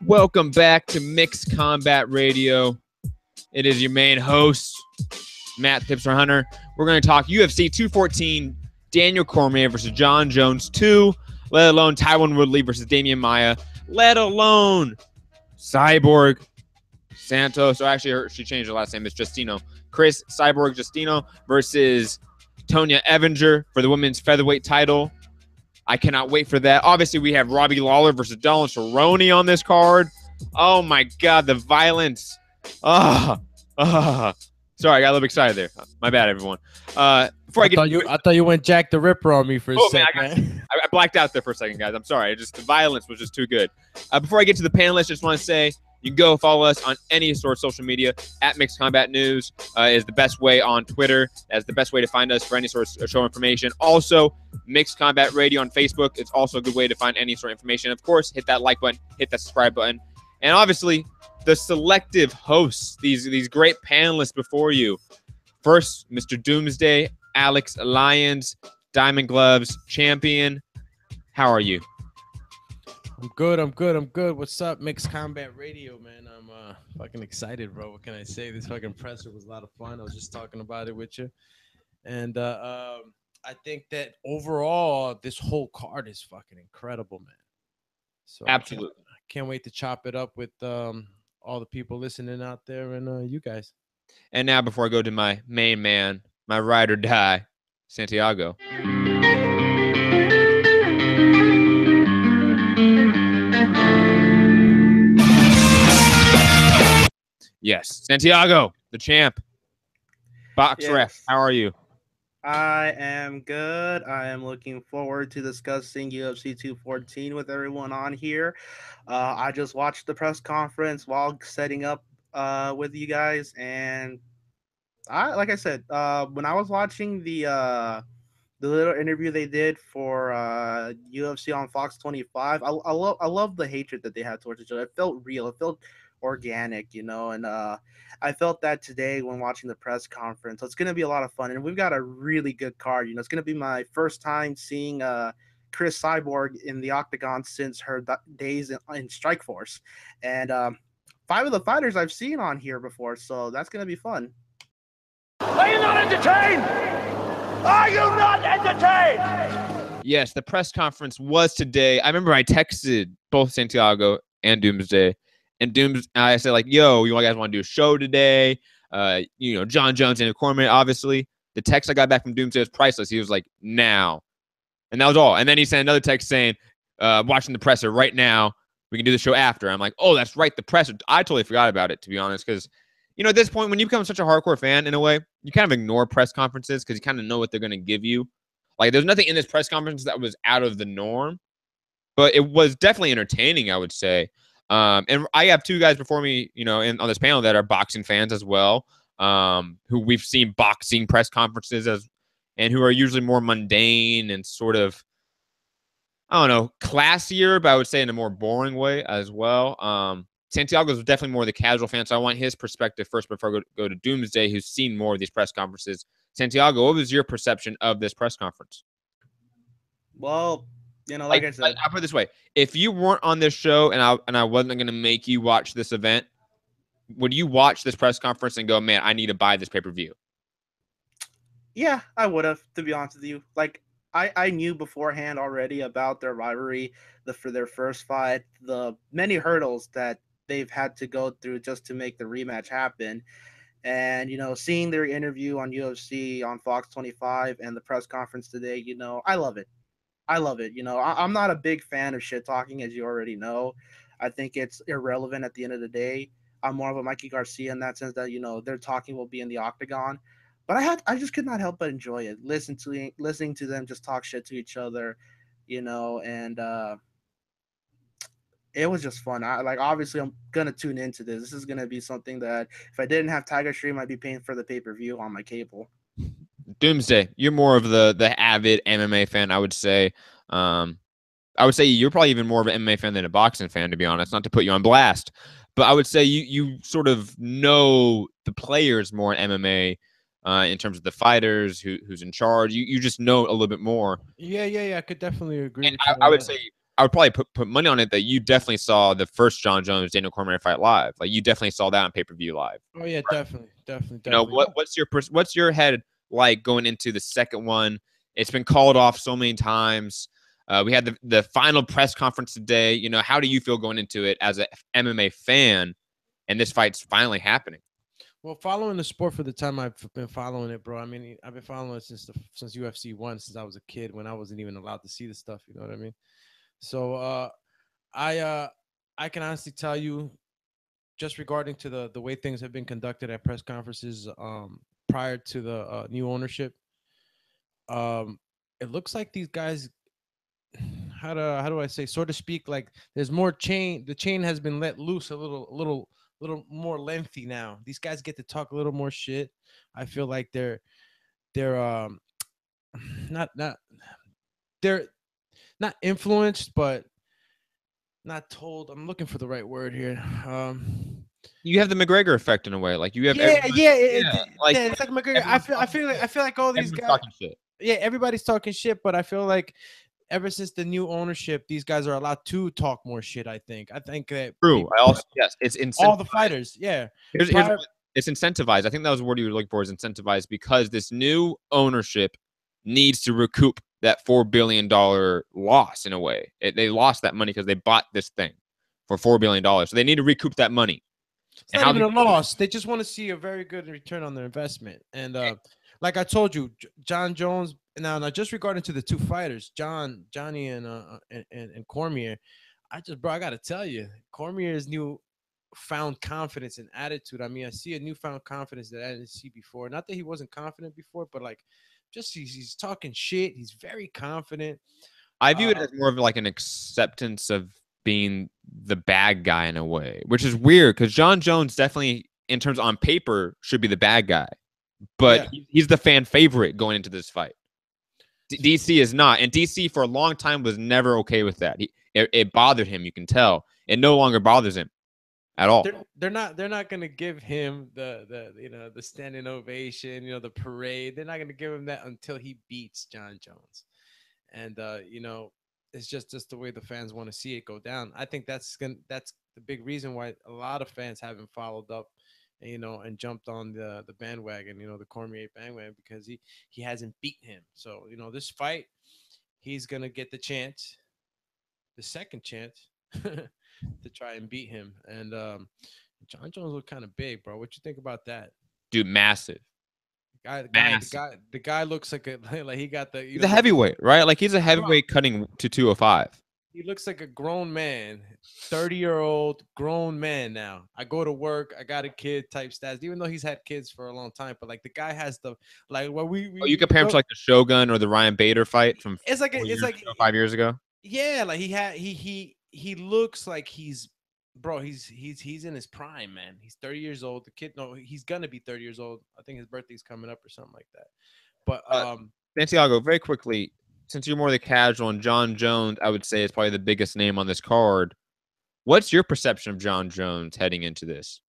Welcome back to Mixed Combat Radio. It is your main host, Matt Tipster Hunter. We're going to talk UFC 214, Daniel Cormier versus Jon Jones 2, let alone Tyron Woodley versus Demian Maia, let alone Cyborg Santos. So actually, she changed her last name. It's Justino. Cris Cyborg Justino versus Tonya Evinger for the women's featherweight title. I cannot wait for that. Obviously, we have Robbie Lawler versus Cerrone on this card. Oh, my God, the violence. Sorry, I got a little excited there. My bad, everyone. I thought you went Jack the Ripper on me for a second. I blacked out there for a second, guys. I'm sorry. The violence was just too good. Before I get to the panelists, just want to say you can go follow us on any sort of social media. At Mixed Combat News is the best way on Twitter. That's the best way to find us for any sort of show information. Also, Mixed Combat Radio on Facebook. It's also a good way to find any sort of information. Of course, hit that like button, hit that subscribe button. And obviously, the selective hosts, these great panelists before you. First, Mr. Doomsday, Alex Lyons, Diamond Gloves champion. How are you? I'm good. What's up, Mixed Combat Radio, man? I'm fucking excited, bro. What can I say? This fucking presser was a lot of fun. I was just talking about it with you. And I think that overall, this whole card is fucking incredible, man. So absolutely. I can't wait to chop it up with all the people listening out there and you guys. And now, before I go to my main man, my ride or die, Santiago. Yes, Santiago, the champ. Box ref, how are you? I am good. I am looking forward to discussing UFC 214 with everyone on here. I just watched the press conference while setting up with you guys, and like I said, when I was watching the little interview they did for UFC on Fox 25, I love the hatred that they had towards each other. It felt real. It felt organic, and I felt that today when watching the press conference. So it's going to be a lot of fun, and we've got a really good card. It's going to be my first time seeing Cris Cyborg in the octagon since her days in Strikeforce, and 5 of the fighters I've seen on here before, so that's going to be fun. Are you not entertained? Are you not entertained? Yes, the press conference was today. I remember I texted both Santiago and Doomsday. And I said, like, yo, you guys want to do a show today? Jon Jones and Cormier, obviously. The text I got back from Doomsday was priceless. He was like, now. And that was all. And then he sent another text saying, watching the presser right now. We can do the show after. I'm like, oh, that's right, the presser. I totally forgot about it, to be honest, because, at this point, when you become such a hardcore fan, in a way, you kind of ignore press conferences because you kind of know what they're going to give you. Like, there's nothing in this press conference that was out of the norm, but it was definitely entertaining, I would say. And I have 2 guys before me, on this panel that are boxing fans as well, who we've seen boxing press conferences and who are usually more mundane and sort of, I don't know, classier, but I would say in a more boring way as well. Santiago's definitely more the casual fan, so I want his perspective first before I go to Doomsday, who's seen more of these press conferences. Santiago, what was your perception of this press conference? Well, like I said, I'll put it this way: if you weren't on this show and I wasn't going to make you watch this event, would you watch this press conference and go, man, I need to buy this pay-per-view? Yeah, I would have, to be honest with you. Like, I knew beforehand already about their rivalry, for their first fight, the many hurdles that they've had to go through just to make the rematch happen. And, seeing their interview on UFC on Fox 25 and the press conference today, I love it. I'm not a big fan of shit talking, as you already know. I think it's irrelevant at the end of the day. I'm more of a Mikey Garcia in that sense that, their talking will be in the octagon. But I just could not help but enjoy it. Listening to them just talk shit to each other, and it was just fun. Obviously I'm gonna tune into this. This is gonna be something that if I didn't have Tiger Stream, I'd be paying for the pay-per-view on my cable. Doomsday, you're more of the avid MMA fan, I would say. I would say you're probably even more of an MMA fan than a boxing fan, to be honest, not to put you on blast. But I would say you sort of know the players more in MMA in terms of the fighters, who's in charge. You just know a little bit more. Yeah. I could definitely agree. And I would say I would probably put money on it that you definitely saw the first Jon Jones Daniel Cormier fight live. Like you definitely saw that on pay-per-view live. Oh yeah, definitely. You know, what's your head like going into the second one? It's been called off so many times. We had the final press conference today. You know, how do you feel going into it as an MMA fan? And this fight's finally happening. Well, following the sport for the time I've been following it, bro. I mean, I've been following it since UFC 1, since I was a kid, when I wasn't even allowed to see the stuff. You know what I mean? So I can honestly tell you, just regarding to the way things have been conducted at press conferences prior to the new ownership, it looks like these guys, how do I say, so to speak, like there's more chain. The chain has been let loose a little more lengthy now. These guys get to talk a little more shit. I feel like they're not they're not influenced, but not told. I'm looking for the right word here. You have the McGregor effect in a way. Like you have it's like McGregor. Everyone's I feel like all these guys talking shit. Yeah, everybody's talking shit, but I feel like ever since the new ownership, these guys are allowed to talk more shit. I think that True. I also it's incentivized. all the fighters. Yeah, Here's it's incentivized. I think that was the word you were looking for, is incentivized, because this new ownership needs to recoup that $4 billion loss in a way. They lost that money because they bought this thing for $4 billion. So they need to recoup that money. It's not even a loss. They just want to see a very good return on their investment. And like I told you, Jon Jones. Now, just regarding to the two fighters, Johnny and Cormier, I got to tell you, Cormier's newfound confidence and attitude. I mean, I see a newfound confidence that I didn't see before. Not that he wasn't confident before, but like, just he's talking shit. He's very confident. I view it as more of like an acceptance of being the bad guy in a way, which is weird because Jon Jones definitely, in terms on paper, should be the bad guy, but he's the fan favorite going into this fight. DC is not, and DC for a long time was never okay with that. It bothered him. You can tell it no longer bothers him at all. They're not gonna give him the the standing ovation, the parade. They're not gonna give him that until he beats Jon Jones, and it's just the way the fans want to see it go down. I think that's the big reason why a lot of fans haven't followed up, and jumped on the bandwagon, the Cormier bandwagon, because he hasn't beaten him. So, this fight, he's going to get the second chance to try and beat him. And Jon Jones looked kind of big, bro. What you think about that? Dude, massive. The guy looks like he got the. He's a heavyweight, right? Like he's a heavyweight cutting to 205. He looks like a grown man, 30-year-old grown man now. I go to work, I got a kid type stats, even though he's had kids for a long time. But like the guy has the you compare him to like the Shogun or the Ryan Bader fight from it's like 5 years ago. Yeah, like he looks like he's in his prime, man. He's 30 years old. The kid, no, he's gonna be 30 years old. I think his birthday's coming up or something like that. But Santiago, very quickly, since you're more the casual, and Jon Jones, I would say, is probably the biggest name on this card. What's your perception of Jon Jones heading into this?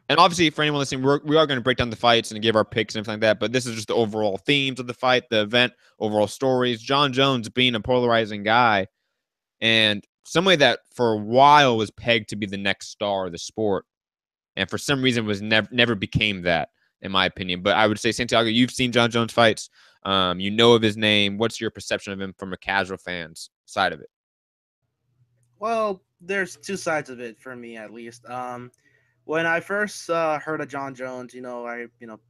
And obviously, for anyone listening, we are going to break down the fights and give our picks and everything like that. But this is just the overall themes of the fight, the event, overall stories. Jon Jones being a polarizing guy, and somebody that for a while was pegged to be the next star of the sport, and for some reason was never became that, in my opinion. But I would say, Santiago, you've seen Jon Jones fights. You know of his name. What's your perception of him from a casual fan's side of it? Well, there's two sides of it for me, at least. When I first heard of Jon Jones,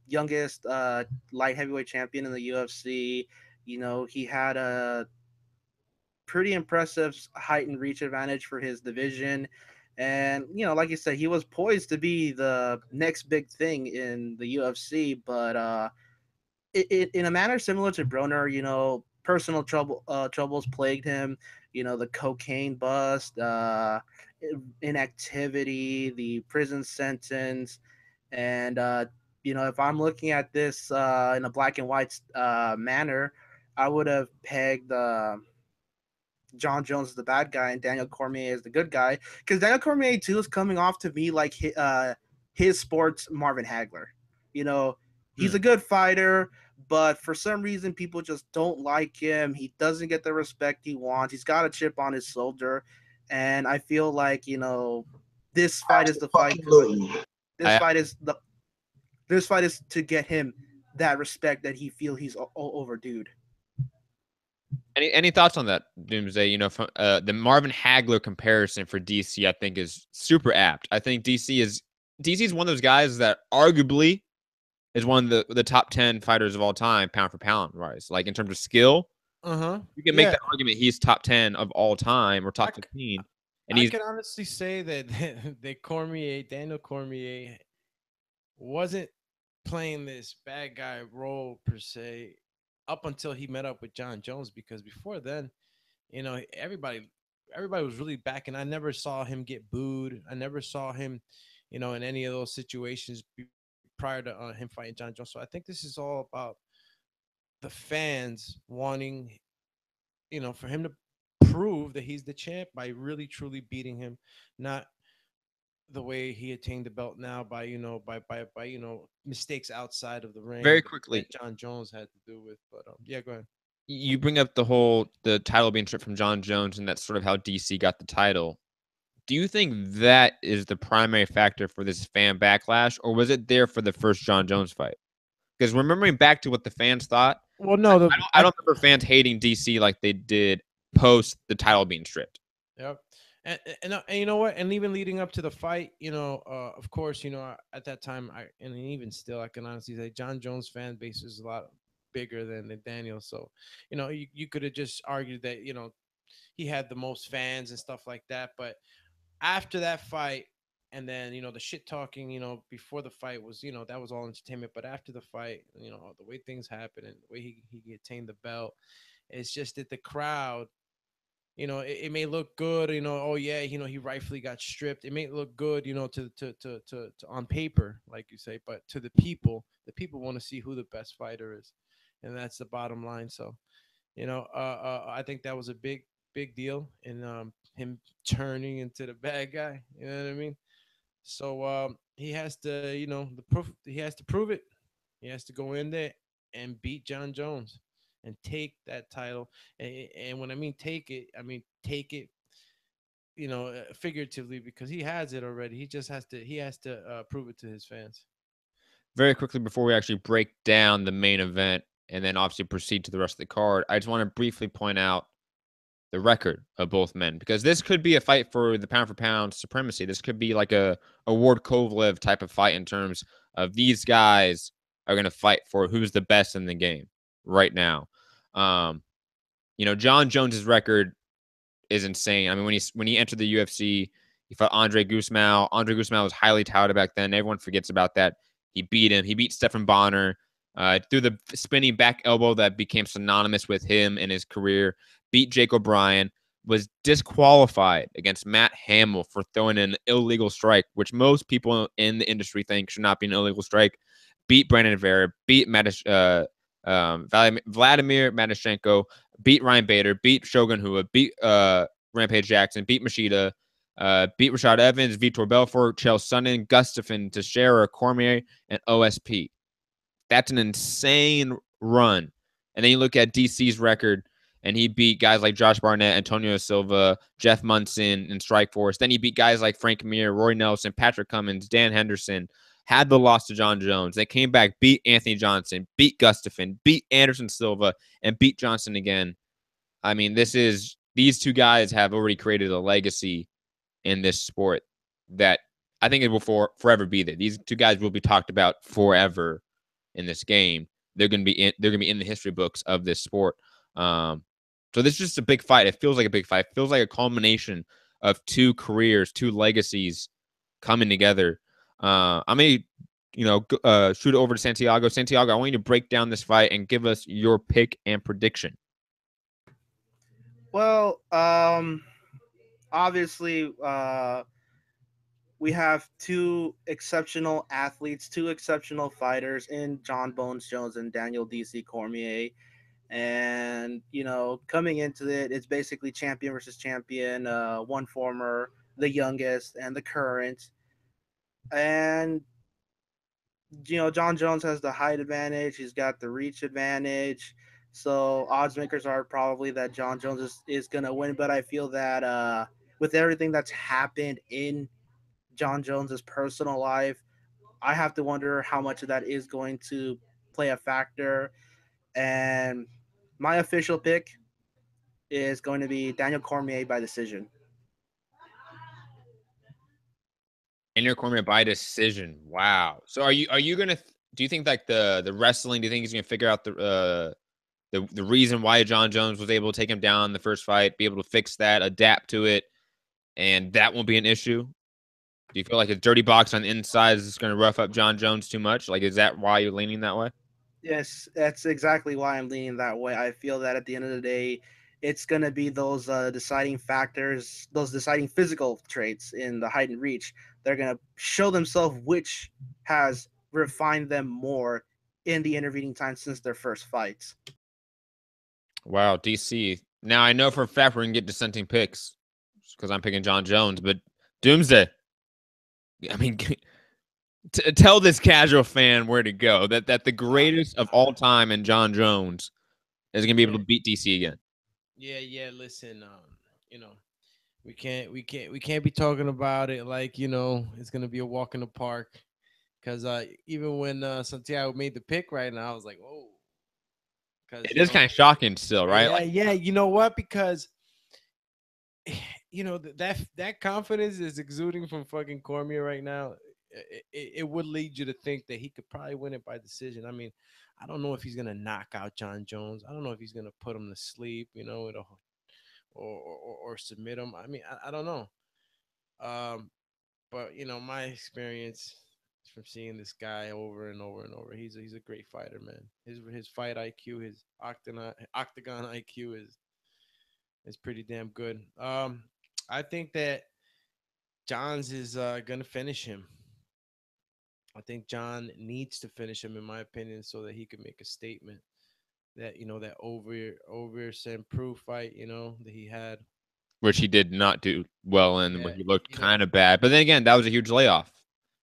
youngest light heavyweight champion in the UFC. He had a pretty impressive height and reach advantage for his division. And, like you said, he was poised to be the next big thing in the UFC, but in a manner similar to Broner, personal troubles plagued him. The cocaine bust, inactivity, the prison sentence, and if I'm looking at this in a black and white manner, I would have pegged Jon Jones is the bad guy and Daniel Cormier is the good guy, because Daniel Cormier too is coming off to me like his sports Marvin Hagler. He's a good fighter, but for some reason, people just don't like him. He doesn't get the respect he wants. He's got a chip on his shoulder, and I feel like this fight is the fight. This I, fight is the this fight is to get him that respect that he feel he's overdue. any thoughts on that, Doomsday? From the Marvin Hagler comparison for DC, I think is super apt. I think DC is one of those guys that arguably is one of the top 10 fighters of all time, pound for pound, right? Like in terms of skill, you can make that argument he's top 10 of all time or top 15. And I can honestly say that Daniel Cormier wasn't playing this bad guy role per se up until he met up with Jon Jones, because before then, everybody was really backing. I never saw him get booed. I never saw him, in any of those situations prior to him fighting Jon Jones. So I think this is all about the fans wanting, for him to prove that he's the champ by really truly beating him, not the way he attained the belt now by mistakes outside of the ring. Very quickly, Jon Jones had to do with. But yeah, go ahead. You bring up the title being stripped from Jon Jones, and that's sort of how DC got the title. Do you think that is the primary factor for this fan backlash, or was it there for the first Jon Jones fight? Because remembering back to what the fans thought, well, no, I don't remember fans hating DC like they did post the title being stripped. Yep. And you know what? And even leading up to the fight, of course, at that time, and even still, I can honestly say Jon Jones fan base is a lot bigger than the Daniel. So, you could have just argued that, he had the most fans and stuff like that. But after that fight, and then, the shit talking, before the fight was, that was all entertainment. But after the fight, the way things happened and the way he attained the belt, it's just that the crowd, it may look good, oh yeah, he rightfully got stripped. It may look good, to on paper, like you say, but to the people want to see who the best fighter is, and that's the bottom line. So, I think that was a big deal in him turning into the bad guy. You know what I mean? So he has to, the proof. He has to prove it. He has to go in there and beat Jon Jones and take that title. And when I mean take it, figuratively, because he has it already. He just has to prove it to his fans. Very quickly before we actually break down the main event and then obviously proceed to the rest of the card, I just want to briefly point out the record of both men, because this could be a fight for the pound for pound supremacy. This could be like a Ward Kovalev type of fight in terms of these guys are going to fight for who's the best in the game right now. Jon Jones's record is insane. I mean, when he entered the UFC, he fought Andre Guzmão. Andre Guzmão was highly touted back then. Everyone forgets about that. He beat him. He beat Stephan Bonner through the spinning back elbow that became synonymous with him in his career. Beat Jake O'Brien. Was disqualified against Matt Hamill for throwing an illegal strike, which most people in the industry think should not be an illegal strike. Beat Brandon Vera. Beat Vladimir Matyshenko. Beat Ryan Bader. Beat Shogun Hua. Beat Rampage Jackson. Beat Machida. Beat Rashad Evans, Vitor Belfort, Chael Sonnen, Gustafsson, Teixeira, Cormier, and OSP. That's an insane run. And then you look at DC's record, and he beat guys like Josh Barnett, Antonio Silva, Jeff Munson in Strikeforce. Then he beat guys like Frank Mir, Roy Nelson, Patrick Cummins, Dan Henderson. Had the loss to Jon Jones. They came back, beat Anthony Johnson, beat Gustafsson, beat Anderson Silva, and beat Johnson again. I mean, these two guys have already created a legacy in this sport that I think it will forever be there. These two guys will be talked about forever in this game. They're gonna be in the history books of this sport. So this is just a big fight. It feels like a big fight. It feels like a culmination of two careers, two legacies coming together. I'm gonna shoot it over to Santiago. Santiago, I want you to break down this fight and give us your pick and prediction. Well, obviously, we have two exceptional athletes, two exceptional fighters in Jon Bones Jones and Daniel DC Cormier. And, coming into it, it's basically champion versus champion, one former, the youngest, and the current. And Jon Jones has the height advantage. He's got the reach advantage. So odds makers are probably that Jon Jones is going to win. But I feel that with everything that's happened in Jon Jones's personal life, I have to wonder how much of that is going to play a factor. And my official pick is going to be Daniel Cormier by decision. Daniel Cormier by decision. Wow. So are you gonna? Do you think like the wrestling? Do you think he's gonna figure out the reason why Jon Jones was able to take him down in the first fight, be able to fix that, adapt to it, and that won't be an issue? Do you feel like a dirty box on the inside is just going to rough up Jon Jones too much? Like, is that why you're leaning that way? Yes, that's exactly why I'm leaning that way. I feel that at the end of the day, it's going to be those deciding factors, those deciding physical traits in the height and reach. They're going to show themselves which has refined them more in the intervening time since their first fights. Wow, DC. Now, I know for a fact we're going to get dissenting picks because I'm picking Jon Jones, but Doomsday. I mean, tell this casual fan where to go. That the greatest of all time in Jon Jones is going to be able to beat DC again. Yeah. Listen, we can't be talking about it like it's gonna be a walk in the park. Because even when Santiago made the pick right now, I was like, oh, It is kind of shocking still, right? Yeah. You know what? Because that confidence is exuding from fucking Cormier right now. It would lead you to think that he could probably win it by decision. I mean, I don't know if he's gonna knock out Jon Jones. I don't know if he's gonna put him to sleep, or submit him. I mean, I don't know. But my experience from seeing this guy over and over and over, he's a great fighter, man. His fight IQ, his octagon IQ is pretty damn good. I think that John's is gonna finish him. I think Jon needs to finish him, in my opinion, so that he can make a statement that that over St. Proof fight, that he had, which he did not do well in, where he looked kind of bad. But then again, that was a huge layoff.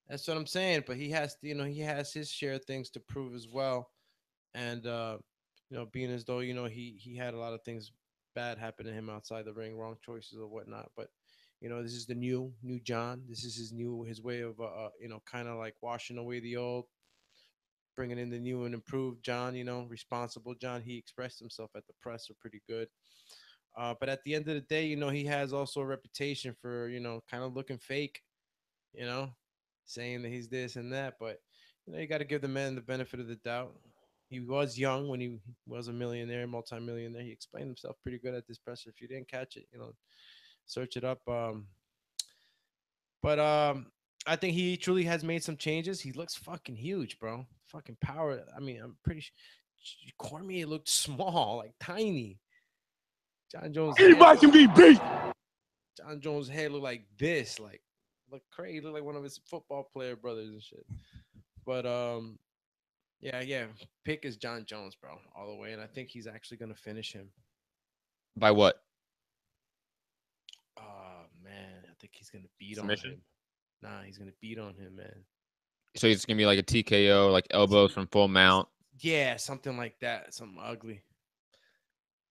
That's what I'm saying. But he has to, he has his share of things to prove as well. And being as though he had a lot of things bad happen to him outside the ring, wrong choices or whatnot. But this is the new Jon. This is his way of kind of like washing away the old, bringing in the new and improved Jon. Responsible Jon. He expressed himself at the presser pretty good. But at the end of the day, he has also a reputation for kind of looking fake, saying that he's this and that. But you got to give the man the benefit of the doubt. He was young when he was a millionaire, multimillionaire. He explained himself pretty good at this presser. If you didn't catch it, search it up. But I think he truly has made some changes. He looks fucking huge, bro. Fucking power. I mean, I'm pretty sure Cormier looked small, like tiny. Jon Jones. Anybody can be beat. Jon Jones' head looked like this, look crazy, look like one of his football player brothers and shit. But yeah, pick is Jon Jones, bro, all the way, and I think he's actually gonna finish him. By what? Oh man, I think he's gonna beat Submission? on him. Nah, he's gonna beat on him, man. So it's gonna be like a TKO, like elbows from full mount. Yeah, something like that, something ugly.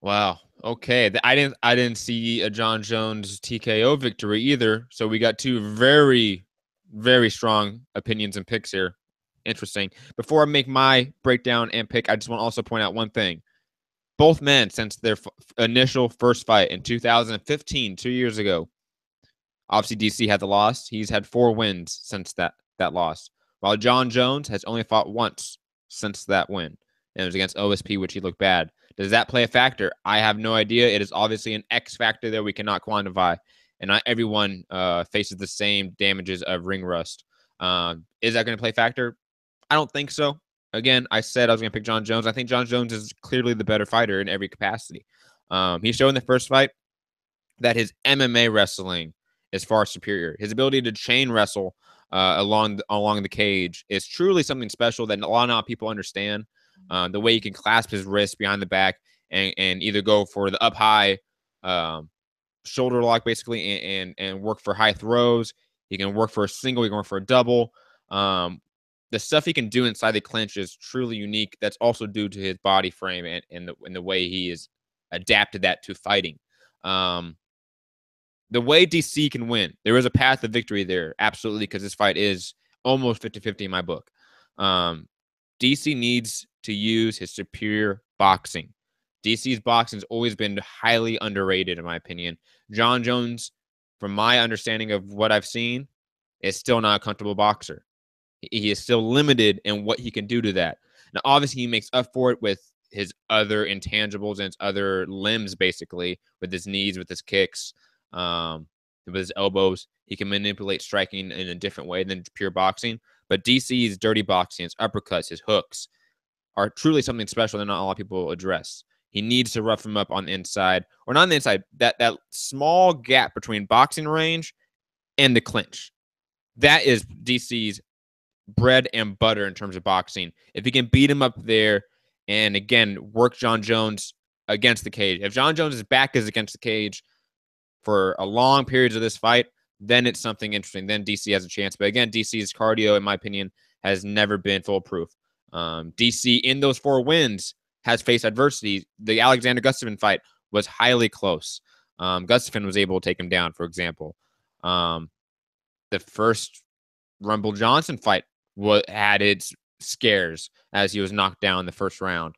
Wow. Okay. I didn't see a Jon Jones TKO victory either. So we got two very, very strong opinions and picks here. Interesting. Before I make my breakdown and pick, I just want to also point out one thing. Both men, since their initial first fight in 2015, 2 years ago, obviously DC had the loss. He's had 4 wins since that loss, while Jon Jones has only fought once since that win, and it was against OSP, which he looked bad. Does that play a factor? I have no idea. It is obviously an X factor that we cannot quantify, and not everyone faces the same damages of ring rust. Is that going to play a factor? I don't think so. Again, I said I was going to pick Jon Jones. I think Jon Jones is clearly the better fighter in every capacity. He showed in the first fight that his MMA wrestling is far superior. His ability to chain wrestle along the cage is truly something special that a lot of people understand. The way he can clasp his wrist behind the back and either go for the up high shoulder lock, basically, and work for high throws. He can work for a single. He can work for a double. the stuff he can do inside the clinch is truly unique. That's also due to his body frame and the way he is adapted that to fighting. The way DC can win, there is a path of victory there, absolutely, because this fight is almost 50-50 in my book. DC needs to use his superior boxing. DC's boxing has always been highly underrated, in my opinion. Jon Jones, from my understanding of what I've seen, is still not a comfortable boxer. He is still limited in what he can do to that. Now, obviously, he makes up for it with his other intangibles and his other limbs, basically, with his knees, with his kicks, with his elbows. He can manipulate striking in a different way than pure boxing. But DC's dirty boxing, his uppercuts, his hooks are truly something special that not a lot of people address. He needs to rough him up on the inside, or not on the inside, that small gap between boxing range and the clinch. That is DC's bread and butter in terms of boxing. If he can beat him up there and, again, work Jon Jones against the cage. If Jon Jones' back is against the cage for a long periods of this fight, then it's something interesting. Then DC has a chance. But, again, DC's cardio, in my opinion, has never been foolproof. DC, in those 4 wins, has faced adversity. The Alexander Gustafsson fight was highly close. Gustafsson was able to take him down, for example. The first Rumble Johnson fight had its scares as he was knocked down in the first round.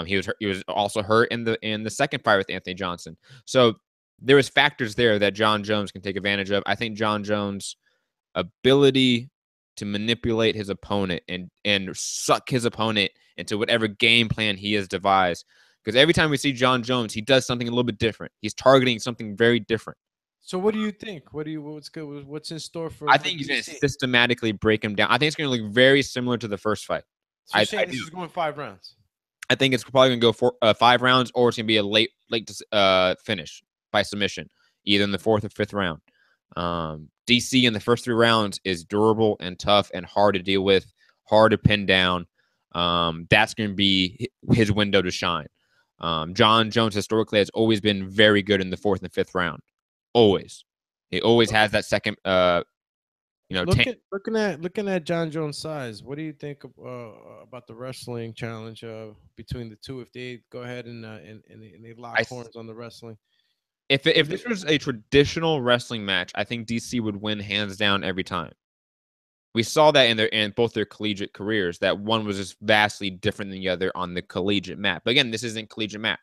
He was also hurt in the second fight with Anthony Johnson. So there was factors there that Jon Jones can take advantage of. I think Jon Jones' ability to manipulate his opponent and suck his opponent into whatever game plan he has devised. Because every time we see Jon Jones, he does something a little bit different. He's targeting something very different. So what do you think? What's good? What's in store for? I think he's going to systematically break him down. I think it's going to look very similar to the first fight. So you're saying this is going 5 rounds? I think it's probably going to go 5 rounds, or it's going to be a late finish by submission, either in the 4th or 5th round. DC in the first 3 rounds is durable and tough and hard to deal with, hard to pin down. That's going to be his window to shine. Jon Jones historically has always been very good in the 4th and 5th round. Always. He always has that second, looking at Jon Jones' size, what do you think about the wrestling challenge between the two? If they go ahead and they lock horns on the wrestling, if this was a traditional wrestling match, I think DC would win hands down every time. We saw that in both their collegiate careers, that one was just vastly different than the other on the collegiate mat. But again, this isn't collegiate mat.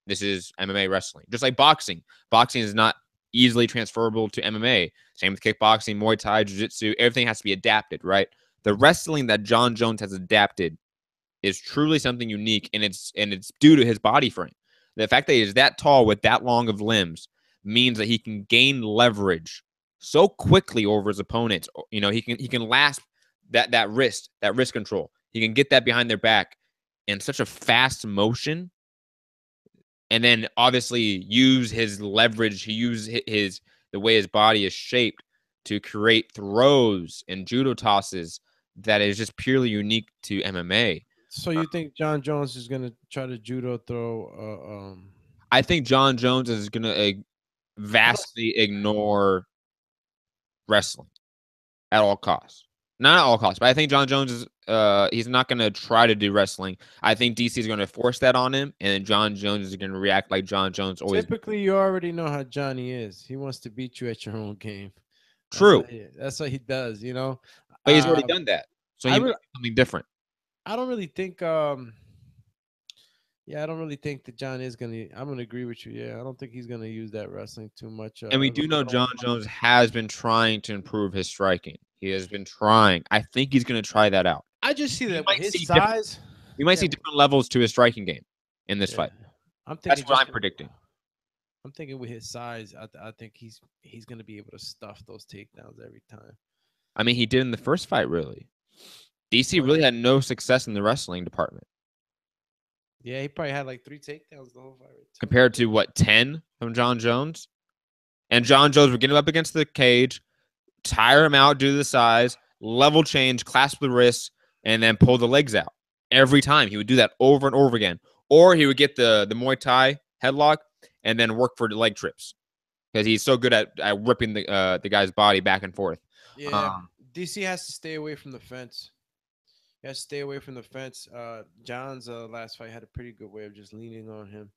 This is MMA wrestling, just like boxing. Boxing is not easily transferable to MMA. Same with kickboxing, Muay Thai, Jiu-Jitsu. Everything has to be adapted, right? The wrestling that Jon Jones has adapted is truly something unique, and it's due to his body frame. The fact that he is that tall with that long of limbs means that he can gain leverage so quickly over his opponents. You know, he can last that wrist control. He can get that behind their back in such a fast motion. And then obviously use his leverage. He uses the way his body is shaped to create throws and judo tosses that is just purely unique to MMA. So you think Jon Jones is going to try to judo throw? I think Jon Jones is going to vastly ignore wrestling at all costs. Not at all costs, but I think Jon Jones is he's not going to try to do wrestling. I think DC is going to force that on him, and then Jon Jones is going to react like Jon Jones always. Typically, you already know how Johnny is. He wants to beat you at your own game. True. That's what he does, you know. But he's already done that, so he might do something different. I don't really think. Yeah, I don't really think that Jon is gonna. I'm gonna agree with you. Yeah, I don't think he's gonna use that wrestling too much. And we do know Jon Jones has been trying to improve his striking. He has been trying. I think he's gonna try that out. I just see that with his size. We might see different levels to his striking game in this fight. That's what I'm predicting. I'm thinking with his size, I think he's gonna be able to stuff those takedowns every time. I mean, he did in the first fight. Really, DC really had no success in the wrestling department. Yeah, he probably had like 3 takedowns the whole fight. Compared to what, 10 from Jon Jones? And Jon Jones would get him up against the cage, tire him out due to the size, level change, clasp the wrists, and then pull the legs out. Every time. He would do that over and over again. Or he would get the Muay Thai headlock and then work for the leg trips. Because he's so good at ripping the guy's body back and forth. Yeah, DC has to stay away from the fence. Yeah, stay away from the fence. John's last fight had a pretty good way of just leaning on him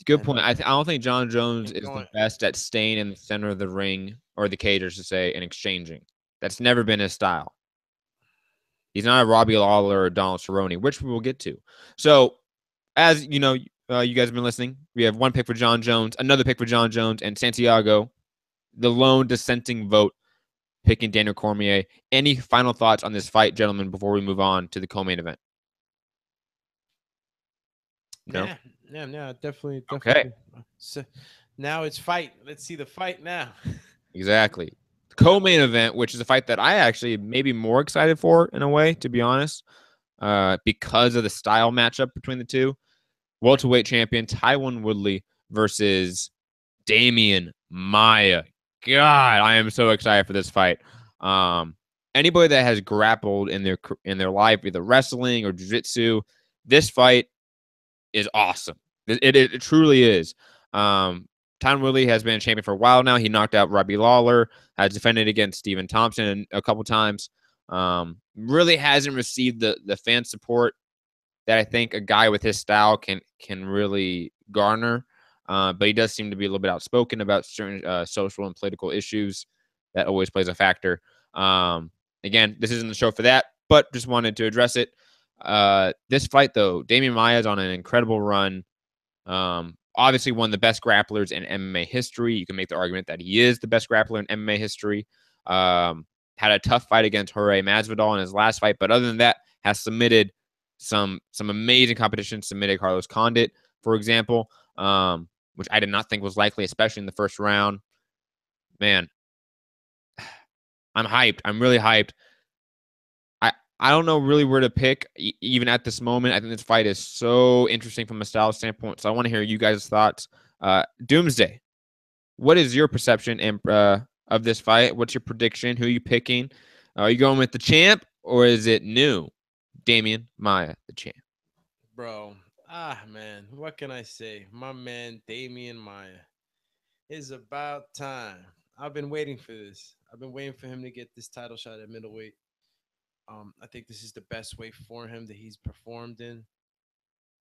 Good and point. I don't think Jon Jones is the going. best at staying in the center of the ring or the cage, I should say, and exchanging. That's never been his style. He's not a Robbie Lawler or Donald Cerrone, which we will get to. So, as you know, you guys have been listening. We have one pick for Jon Jones, another pick for Jon Jones, and Santiago, the lone dissenting vote, picking Daniel Cormier. Any final thoughts on this fight, gentlemen, before we move on to the co-main event? No? Yeah, definitely. Okay. So, now it's fight. Let's see the fight now. Exactly. The co-main event, which is a fight that I actually may be more excited for in a way, to be honest, because of the style matchup between the two. Welterweight champion Tyron Woodley versus Demian Maia. God, I am so excited for this fight. Anybody that has grappled in their life, either wrestling or jiu-jitsu, this fight is awesome. It truly is. Tyron Woodley has been a champion for a while now. He knocked out Robbie Lawler, has defended against Stephen Thompson a couple times. Really hasn't received the fan support that I think a guy with his style can really garner. But he does seem to be a little bit outspoken about certain social and political issues. That always plays a factor. Again, this isn't the show for that, but just wanted to address it. This fight, though, Demian Maia is on an incredible run. Obviously, one of the best grapplers in MMA history. You can make the argument that he is the best grappler in MMA history. Had a tough fight against Jorge Masvidal in his last fight, but other than that, has submitted some amazing competition. Submitted Carlos Condit, for example, which I did not think was likely, especially in the first round. Man, I'm hyped. I'm really hyped. I don't know really where to pick, even at this moment. I think this fight is so interesting from a style standpoint. So I want to hear you guys' thoughts. Doomsday, what is your perception of this fight? What's your prediction? Who are you picking? Are you going with the champ or is it new Demian Maia, the champ? Bro, man, what can I say? My man, Demian Maia. It's about time. I've been waiting for this. I've been waiting for him to get this title shot at middleweight. I think this is the best way for him that he's performed in.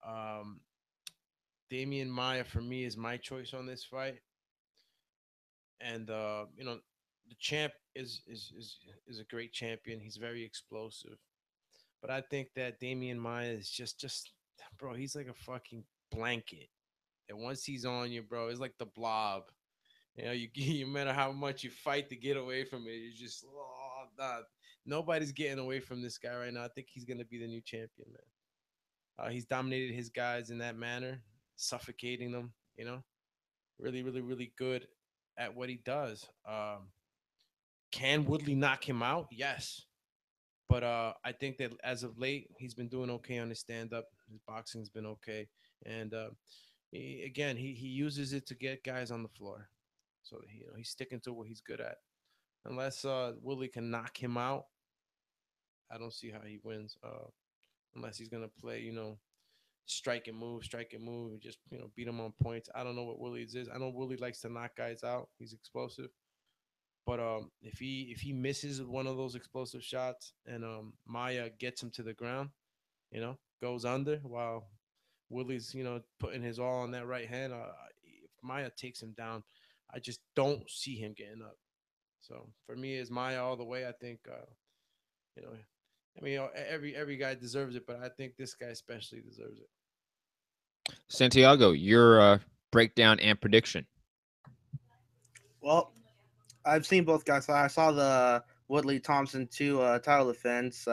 Um, Damian Maia for me is my choice on this fight, and the champ is a great champion. He's very explosive, but I think that Damian Maia is just bro. He's like a fucking blanket, and once he's on you, bro, it's like the blob. You know, you matter how much you fight to get away from it, you just nah, nobody's getting away from this guy right now. I think he's gonna be the new champion, man. He's dominated his guys in that manner, suffocating them. You know, really, really, really good at what he does. Can Woodley knock him out? Yes, but I think that as of late, he's been doing okay on his stand up. His boxing's been okay, and he uses it to get guys on the floor. So he's sticking to what he's good at. Unless Woodley can knock him out, I don't see how he wins. Unless he's gonna play, strike and move, and just beat him on points. I don't know what Woodley's is. I know Woodley likes to knock guys out. He's explosive, but if he misses one of those explosive shots and Maia gets him to the ground, goes under while Woodley's putting his all on that right hand. If Maia takes him down, I just don't see him getting up. So for me, it's Maia all the way. I think, you know, every guy deserves it, but I think this guy especially deserves it. Santiago, your breakdown and prediction. Well, I've seen both guys. I saw the Woodley Thompson 2 title defense.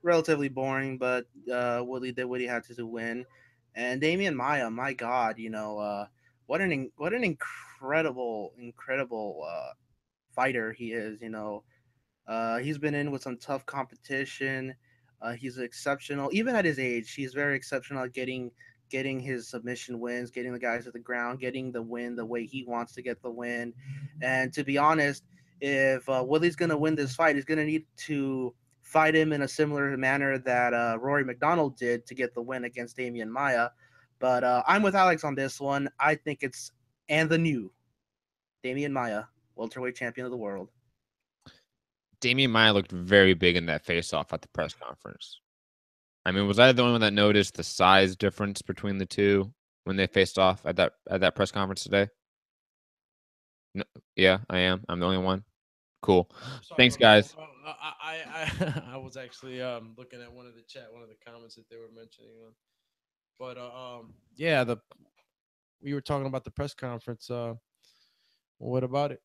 Relatively boring, but Woodley did what he had to win. And Damian Maia, my God, what an incredible fighter he is. He's been in with some tough competition. He's exceptional, even at his age. He's very exceptional at getting his submission wins, getting the guys to the ground, getting the win the way he wants to get the win. And to be honest, if Woodley's going to win this fight, he's going to need to fight him in a similar manner that Rory McDonald did to get the win against Damian Maia. But I'm with Alex on this one. I think it's the new Damian Maia, welterweight champion of the world. Demian Maia looked very big in that face-off at the press conference. I mean, was I the only one that noticed the size difference between the two when they faced off at that press conference today? No, yeah, I am. I'm the only one. Cool. Sorry, Thanks, bro. guys. I was actually looking at one of the comments that they were mentioning. But yeah, we were talking about the press conference. What about it?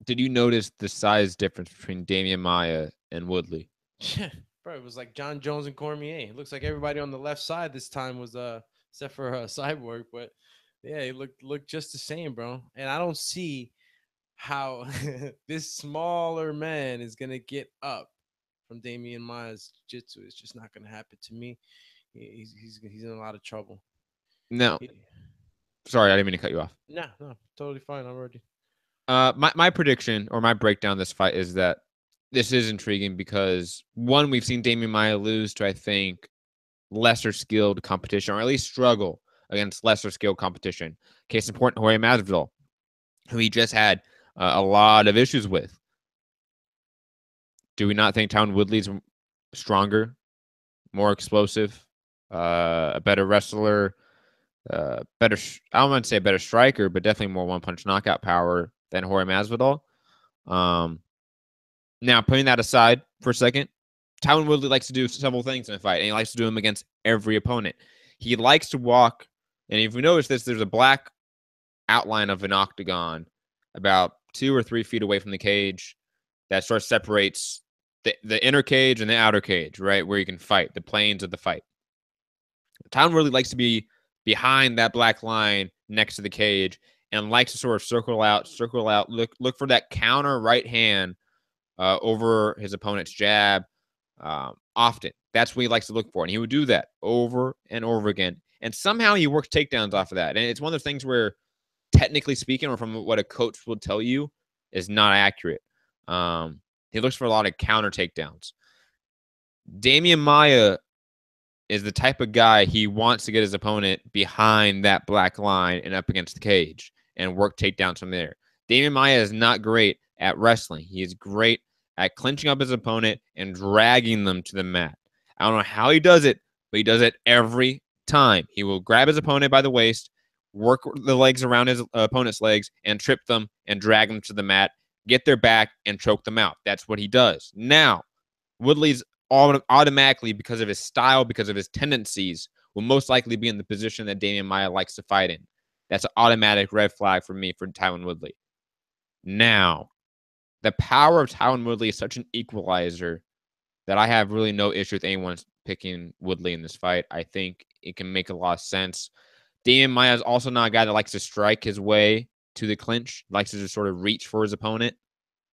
Did you notice the size difference between Demian Maia and Woodley? Bro, it was like Jon Jones and Cormier. It looks like everybody on the left side this time was except for Cyborg, but yeah, it looked just the same, bro. And I don't see how this smaller man is gonna get up from Demian Maia's jiu-jitsu. It's just not gonna happen to me. He's in a lot of trouble. No. Sorry, I didn't mean to cut you off. No, totally fine. I'm ready. My prediction or my breakdown of this fight is that this is intriguing because one, we've seen Demian Maia lose to, I think, lesser skilled competition, or at least struggle against lesser skilled competition. Case in point, Jorge Masvidal, who he just had a lot of issues with. Do we not think Tyron Woodley's stronger, more explosive, a better wrestler, better? I don't want to say better striker, but definitely more one-punch knockout power than Jorge Masvidal. Now, putting that aside for a second, Tyron Woodley likes to do several things in a fight, and he likes to do them against every opponent. He likes to walk, and if you notice this, there's a black outline of an octagon about 2 or 3 feet away from the cage that sort of separates the inner cage and the outer cage, right, where you can fight, the planes of the fight. Tyron Woodley likes to be behind that black line next to the cage and likes to sort of circle out, look for that counter right hand over his opponent's jab often. That's what he likes to look for. And he would do that over and over again. And somehow he works takedowns off of that. And it's one of those things where, technically speaking, or from what a coach will tell you, is not accurate. He looks for a lot of counter takedowns. Demian Maia is the type of guy he wants to get his opponent behind that black line and up against the cage and work takedowns from there. Demian Maia is not great at wrestling. He is great at clinching up his opponent and dragging them to the mat. I don't know how he does it, but he does it every time. He will grab his opponent by the waist, work the legs around his opponent's legs, and trip them and drag them to the mat, get their back, and choke them out. That's what he does. Now, Woodley's automatically, because of his style, because of his tendencies, will most likely be in the position that Demian Maia likes to fight in. That's an automatic red flag for me for Tyron Woodley. Now, the power of Tyron Woodley is such an equalizer that I have really no issue with anyone picking Woodley in this fight. I think it can make a lot of sense. Demian Maia is also not a guy that likes to strike his way to the clinch, likes to just sort of reach for his opponent.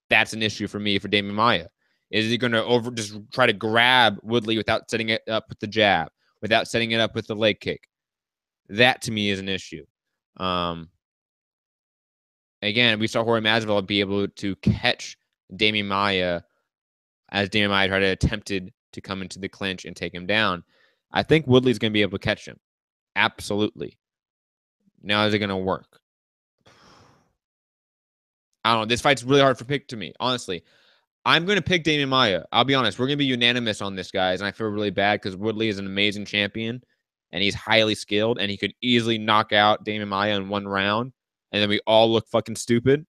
That's an issue for me for Demian Maia. Is he going to just try to grab Woodley without setting it up with the jab, without setting it up with the leg kick? That to me is an issue. Again, we saw Jorge Masvidal be able to catch Demian Maia as Demian Maia attempted to come into the clinch and take him down. I think Woodley's going to be able to catch him. Absolutely. Now, is it going to work? I don't know. This fight's really hard for pick to me, honestly. I'm going to pick Demian Maia. I'll be honest. We're going to be unanimous on this, guys, and I feel really bad because Woodley is an amazing champion, and he's highly skilled, and he could easily knock out Demian Maia in one round, and then we all look fucking stupid.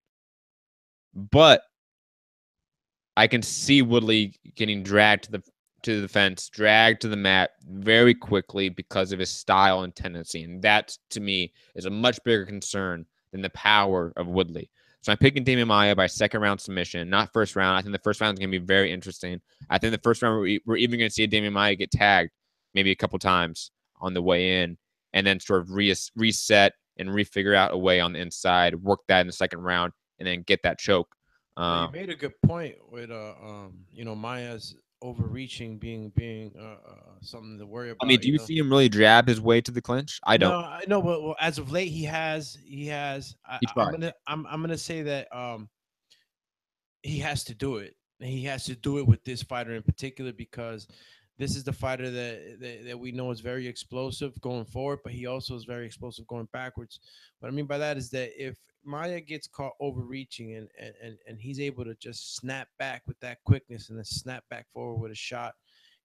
But I can see Woodley getting dragged to the fence, dragged to the mat very quickly because of his style and tendency, and that, to me, is a much bigger concern than the power of Woodley. So I'm picking Demian Maia by second round submission, not first round. I think the first round is going to be very interesting. I think the first round we're even going to see Demian Maia get tagged maybe a couple times on the way in, and then sort of reset and refigure out a way on the inside, work that in the second round, and then get that choke. You made a good point with Maia's overreaching being something to worry about. I mean, do you see him really jab his way to the clinch? I don't. No, I know, but well, as of late, he has. He I'm gonna say that he has to do it. He has to do it with this fighter in particular because this is the fighter that we know is very explosive going forward, but he also is very explosive going backwards. What I mean by that is that if Maia gets caught overreaching and he's able to just snap back with that quickness and then snap back forward with a shot,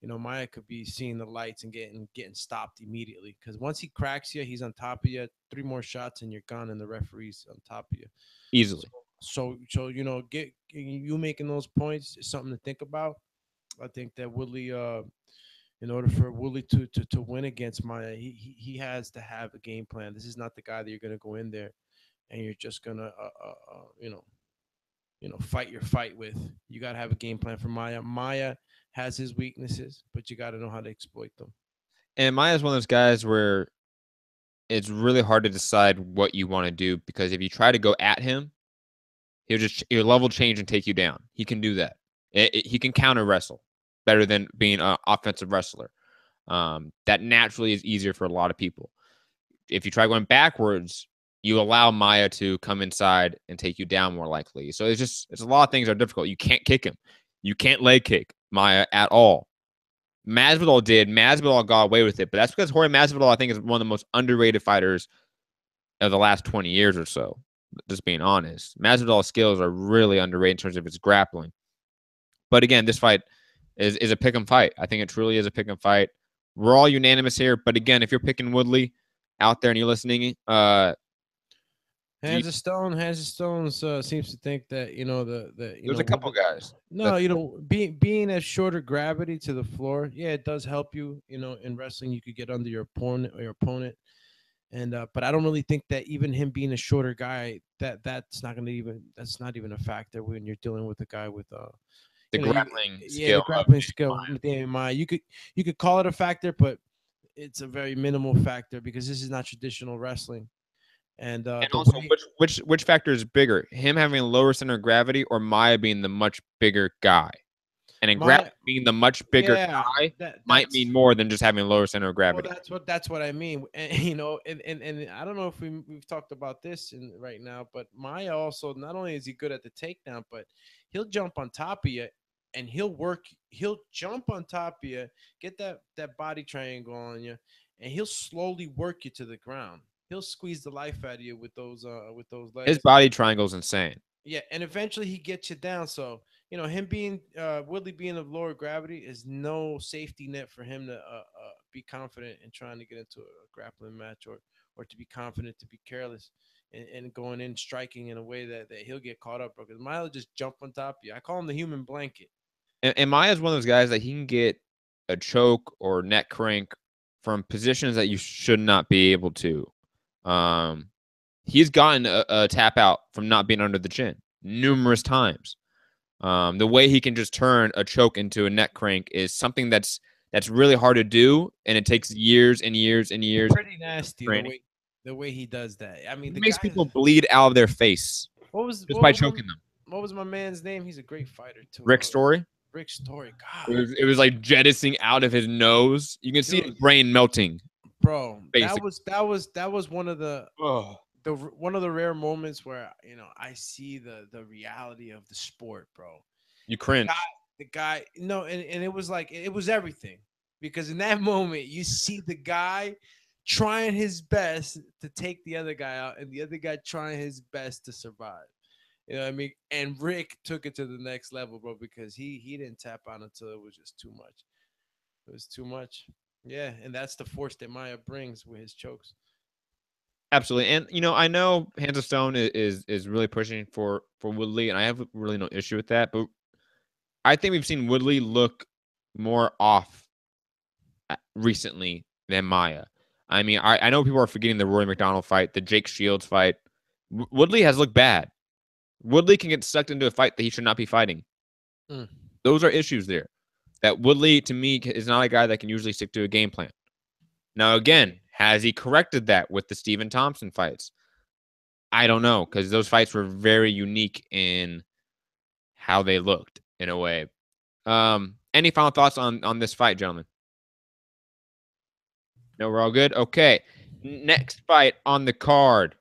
Maia could be seeing the lights and getting stopped immediately, because once he cracks you, he's on top of you. 3 more shots and you're gone, and the referee's on top of you easily. So get you making those points is something to think about. I think that Woodley, in order for Woodley to win against Maia, he has to have a game plan. This is not the guy that you're gonna go in there and you're just gonna fight your fight with. You gotta have a game plan for Maia. Maia has his weaknesses, but you gotta know how to exploit them. And Maia's one of those guys where it's really hard to decide what you want to do, because if you try to go at him, he'll level change and take you down. He can do that. He can counter wrestle better than being an offensive wrestler. That naturally is easier for a lot of people. If you try going backwards, you allow Maia to come inside and take you down more likely. So it's a lot of things that are difficult. You can't kick him. You can't leg kick Maia at all. Masvidal did. Masvidal got away with it, but that's because Jorge Masvidal, I think, is one of the most underrated fighters of the last 20 years or so. Just being honest, Masvidal's skills are really underrated in terms of his grappling. But again, this fight is a pick 'em fight. I think it truly is a pick 'em fight. We're all unanimous here. But again, if you're picking Woodley out there and you're listening, Hands of Stones seems to think that there's a couple guys. No, being at shorter gravity to the floor, yeah, it does help you. In wrestling, you could get under your opponent, and but I don't really think that even him being a shorter guy, that's not even a factor when you're dealing with a guy with the grappling skill. Yeah, the grappling skill. You could call it a factor, but it's a very minimal factor because this is not traditional wrestling. And also, which factor is bigger? Him having a lower center of gravity, or Maia being the much bigger guy? And in grappling, being the much bigger guy might mean more than just having a lower center of gravity. Well, that's what I mean. And and I don't know if we've talked about this right now, but Maia also, not only is he good at the takedown, but he'll jump on top of you and he'll jump on top of you, get that body triangle on you, and he'll slowly work you to the ground. He'll squeeze the life out of you with those legs. His body triangle is insane. Yeah, and eventually he gets you down. So him being Woodley being of lower gravity is no safety net for him to be confident in trying to get into a grappling match, or to be confident, to be careless and going in striking in a way that he'll get caught up, because Maia will just jump on top of you. I call him the human blanket. And Maia's one of those guys that he can get a choke or neck crank from positions that you should not be able to. He's gotten a tap out from not being under the chin numerous times. The way he can just turn a choke into a neck crank is something that's really hard to do, and it takes years and years and years. Pretty nasty the way he does that. I mean, it makes people bleed out of their face by choking them. What was my man's name? He's a great fighter too. Rick Story. Rick Story. God. It was like jettisoning out of his nose. You can see his brain melting. Bro, basically. that was one of the one of the rare moments where I see the reality of the sport, bro. You cringe. The guy, no, and it was like it was everything, because in that moment you see the guy trying his best to take the other guy out, and the other guy trying his best to survive. You know what I mean? And Rick took it to the next level, bro, because he didn't tap out until it was just too much. It was too much. Yeah, and that's the force that Maia brings with his chokes. Absolutely. And I know Hands of Stone is really pushing for Woodley, and I have really no issue with that, but I think we've seen Woodley look more off recently than Maia. I mean, I know people are forgetting the Rory McDonald fight, the Jake Shields fight. Woodley has looked bad. Woodley can get sucked into a fight that he should not be fighting. Those are issues there. That Woodley, to me, is not a guy that can usually stick to a game plan. Now, again, has he corrected that with the Stephen Thompson fights? I don't know, because those fights were very unique in how they looked, in a way. Any final thoughts on this fight, gentlemen? No, we're all good? Okay. Next fight on the card.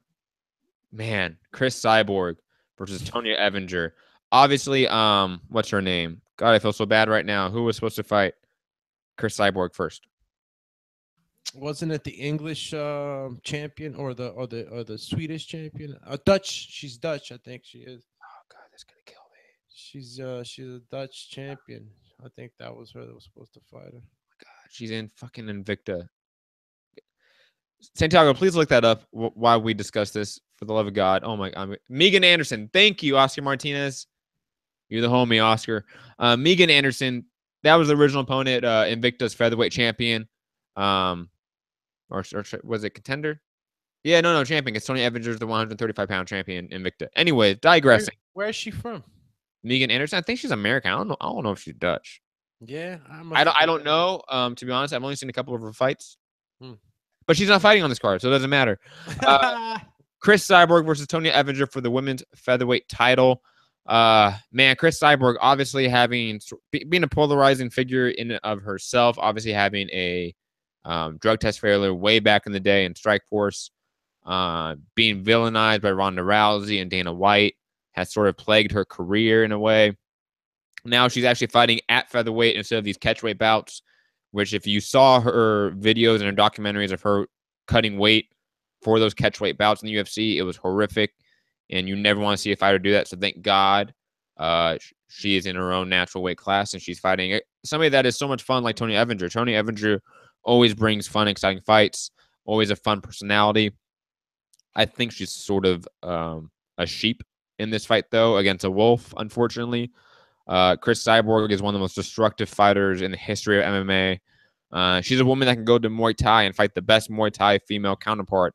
Man, Cris Cyborg versus Tonya Evinger. Obviously, what's her name? God, I feel so bad right now. Who was supposed to fight Cris Cyborg first? Wasn't it the English champion or the Swedish champion? Dutch. She's Dutch, I think she is. Oh God, that's gonna kill me. She's a Dutch champion. I think that was her that was supposed to fight her. God, she's in fucking Invicta. Santiago, please look that up while we discuss this. For the love of God. Oh my God. Megan Anderson. Thank you, Oscar Martinez. You're the homie, Oscar. Megan Anderson. That was the original opponent, Invicta's featherweight champion. Or was it contender? Yeah, no, champion. It's Tonya Evinger's the 135-pound champion, Invicta. Anyway, digressing. Where is she from? Megan Anderson. I think she's American. I don't know if she's Dutch. Yeah, I don't know. To be honest, I've only seen a couple of her fights. Hmm. But she's not fighting on this card, so it doesn't matter. Cris Cyborg versus Tonya Evinger for the women's featherweight title. Man, Cris Cyborg obviously being a polarizing figure in and of herself, obviously having a drug test failure way back in the day in Strikeforce, being villainized by Ronda Rousey and Dana White has sort of plagued her career in a way. Now she's actually fighting at featherweight instead of these catchweight bouts, which if you saw her videos and her documentaries of her cutting weight for those catchweight bouts in the UFC, it was horrific, and you never want to see a fighter do that. So thank God she is in her own natural weight class, and she's fighting somebody that is so much fun like Tonya Evinger. Tonya Evinger always brings fun, exciting fights, always a fun personality. I think she's sort of a sheep in this fight, though, against a wolf, unfortunately. Cris Cyborg is one of the most destructive fighters in the history of MMA. She's a woman that can go to Muay Thai and fight the best Muay Thai female counterpart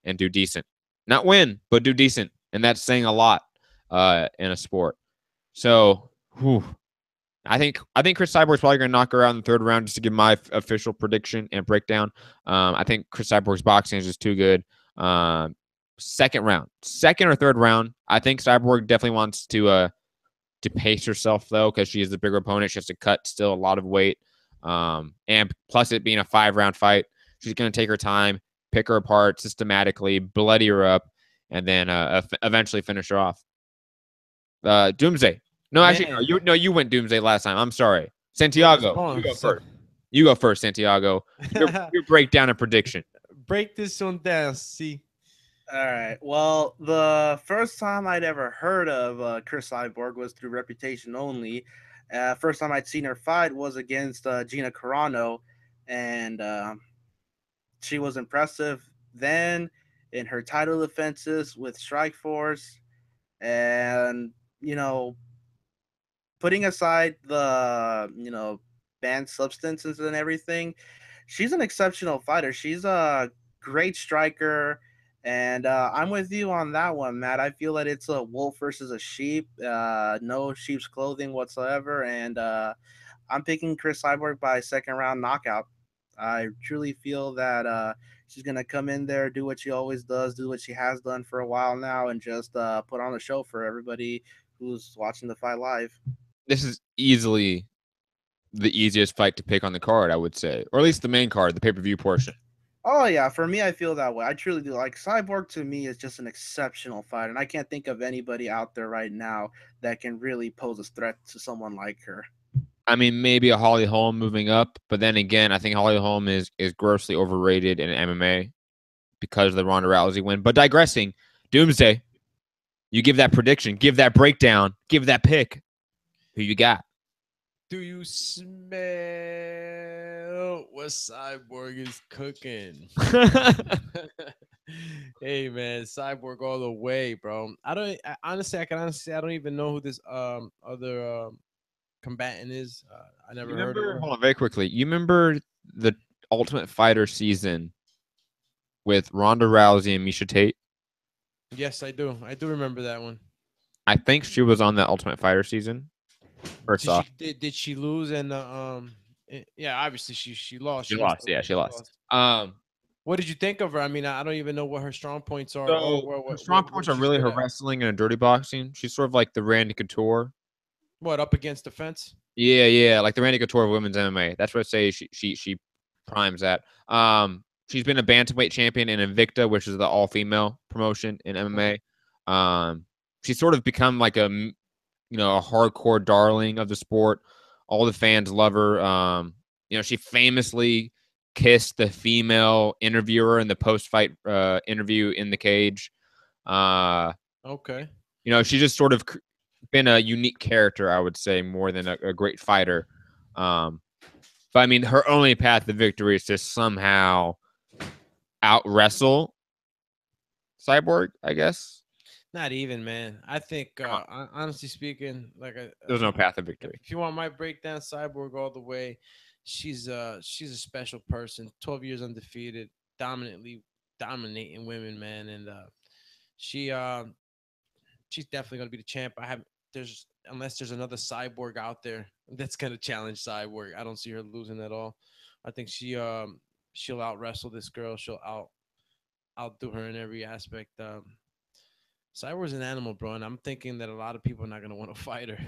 and do decent. Not win, but do decent. And that's saying a lot in a sport. So, I think Cris Cyborg's probably going to knock her out in the third round just to give my official prediction and breakdown. I think Cris Cyborg's boxing is just too good. Second or third round, I think Cyborg definitely wants to pace herself, though, because she is the bigger opponent. She has to cut still a lot of weight. And plus it being a 5-round fight, she's going to take her time, pick her apart systematically, bloody her up, and then eventually finish her off. Doomsday. No, actually, no, you went Doomsday last time. I'm sorry. Santiago, you go first. You go first, Santiago. Your breakdown and prediction. Break this one down, see. All right. Well, the first time I'd ever heard of Cris Cyborg was through Reputation only. First time I'd seen her fight was against Gina Carano, and she was impressive then in her title defenses with Strikeforce, and putting aside the banned substances and everything, she's an exceptional fighter. She's a great striker. And I'm with you on that one, Matt. I feel that it's a wolf versus a sheep. No sheep's clothing whatsoever. And I'm picking Cris Cyborg by second round knockout. I truly feel that she's going to come in there, do what she always does, do what she has done for a while now, and just put on a show for everybody who's watching the fight live. This is easily the easiest fight to pick on the card, I would say. Or at least the main card, the pay-per-view portion. Oh, yeah. For me, I feel that way. I truly do. Like, Cyborg, to me, is just an exceptional fighter. And I can't think of anybody out there right now that can really pose a threat to someone like her. I mean, maybe a Holly Holm moving up. But then again, I think Holly Holm is grossly overrated in MMA because of the Ronda Rousey win. But digressing, Doomsday, you give that prediction, give that breakdown, give that pick. Who you got? Do you smell what Cyborg is cooking? Hey man, Cyborg all the way, bro. I don't even know who this other combatant is. I never heard of her. Hold on, very quickly. You remember the Ultimate Fighter season with Ronda Rousey and Miesha Tate? Yes, I do. I do remember that one. I think she was on that Ultimate Fighter season. First off, did she lose? And yeah, obviously she lost. She lost. Yeah, she lost. What did you think of her? I mean, I don't even know what her strong points are. Her strong points are really her wrestling and her dirty boxing. She's sort of like the Randy Couture. What, up against the fence? Yeah, like the Randy Couture of women's MMA. That's what I say. She primes that. She's been a bantamweight champion in Invicta, which is the all-female promotion in MMA. She's sort of become like a hardcore darling of the sport. All the fans love her. She famously kissed the female interviewer in the post-fight interview in the cage. Okay. You know, she's just sort of been a unique character, I would say, more than a great fighter. But I mean, her only path to victory is to somehow out wrestle Cyborg, I guess. Not even, man. I think, honestly speaking, like There's no path to victory. if you want my breakdown, Cyborg all the way. She's a special person. 12 years undefeated, dominating women, man, and she she's definitely gonna be the champ. Unless there's another Cyborg out there that's gonna challenge Cyborg. I don't see her losing at all. I think she'll out wrestle this girl. She'll outdo her in every aspect. Cyborg's an animal, bro, and I'm thinking that a lot of people are not gonna want to fight her.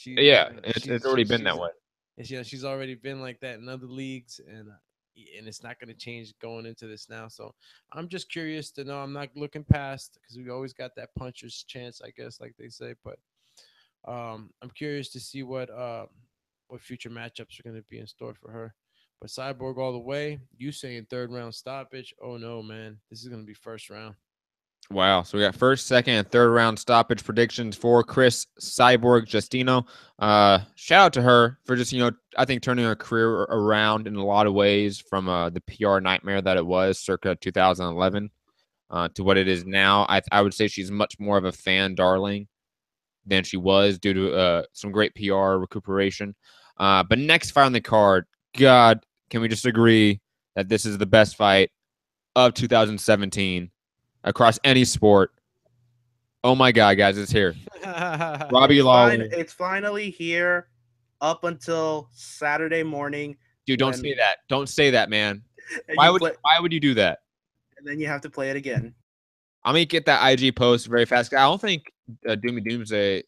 It's already been that way. She's already been like that in other leagues, and it's not gonna change going into this now. So I'm just curious to know. I'm not looking past because we always got that puncher's chance, I guess, like they say. But I'm curious to see what future matchups are gonna be in store for her. But Cyborg all the way. You saying third round stoppage? Oh no, man, this is gonna be first round. Wow. So we got first, second, and third round stoppage predictions for Cris Cyborg Justino. Shout out to her for just, I think turning her career around in a lot of ways from the PR nightmare that it was circa 2011 to what it is now. I would say she's much more of a fan darling than she was due to some great PR recuperation. But next fight on the card, God, can we just agree that this is the best fight of 2017? Across any sport. Oh my God, guys, it's here. Robbie Lawler. It's finally here up until Saturday morning. Dude, don't say that. Don't say that, man. Why would you do that? And then you have to play it again. I'm gonna get that IG post very fast. I don't think Doomy Doomsday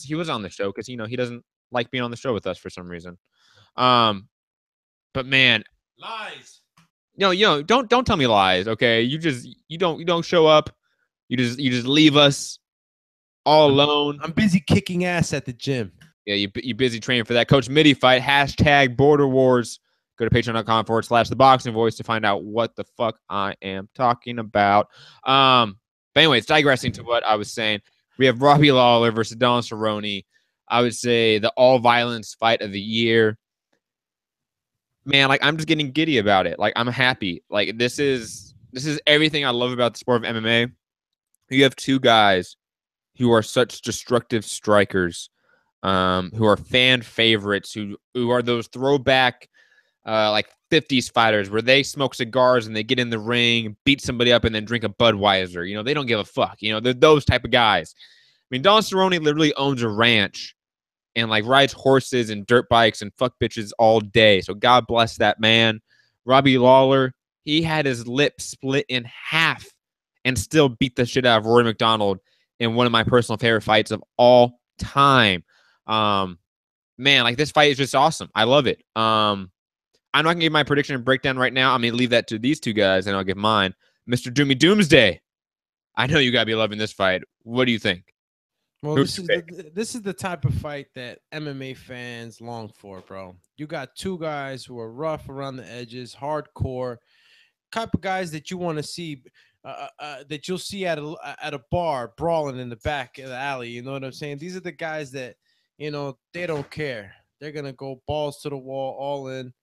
he was on the show because he doesn't like being on the show with us for some reason. But man, lies. No, don't tell me lies, okay? You don't show up. You just leave us all alone. I'm busy kicking ass at the gym. Yeah, you busy training for that Coach Mitty fight. # Border Wars. Go to patreon.com/The Boxing Voice to find out what the fuck I am talking about. But anyways, digressing to what I was saying, we have Robbie Lawler versus Don Cerrone. I would say the all violence fight of the year. Man, like I'm just getting giddy about it. Like I'm happy. Like this is everything I love about the sport of MMA. You have two guys who are such destructive strikers, who are fan favorites, who are those throwback like 50s fighters where they smoke cigars and they get in the ring, beat somebody up, and then drink a Budweiser. They don't give a fuck. They're those type of guys. I mean, Don Cerrone literally owns a ranch and like rides horses and dirt bikes and fuck bitches all day. So God bless that man. Robbie Lawler, he had his lip split in half and still beat the shit out of Rory McDonald in one of my personal favorite fights of all time. Man, like this fight is just awesome. I love it. I'm not gonna give my prediction and breakdown right now. I'm gonna leave that to these two guys and I'll give mine. Mr. Doomy Doomsday. I know you gotta be loving this fight. What do you think? Well, this is the type of fight that MMA fans long for, bro. You got two guys who are rough around the edges, hardcore, type of guys that you want to see, that you'll see at a bar brawling in the back of the alley. You know what I'm saying? These are the guys that they don't care. They're gonna go balls to the wall, all in.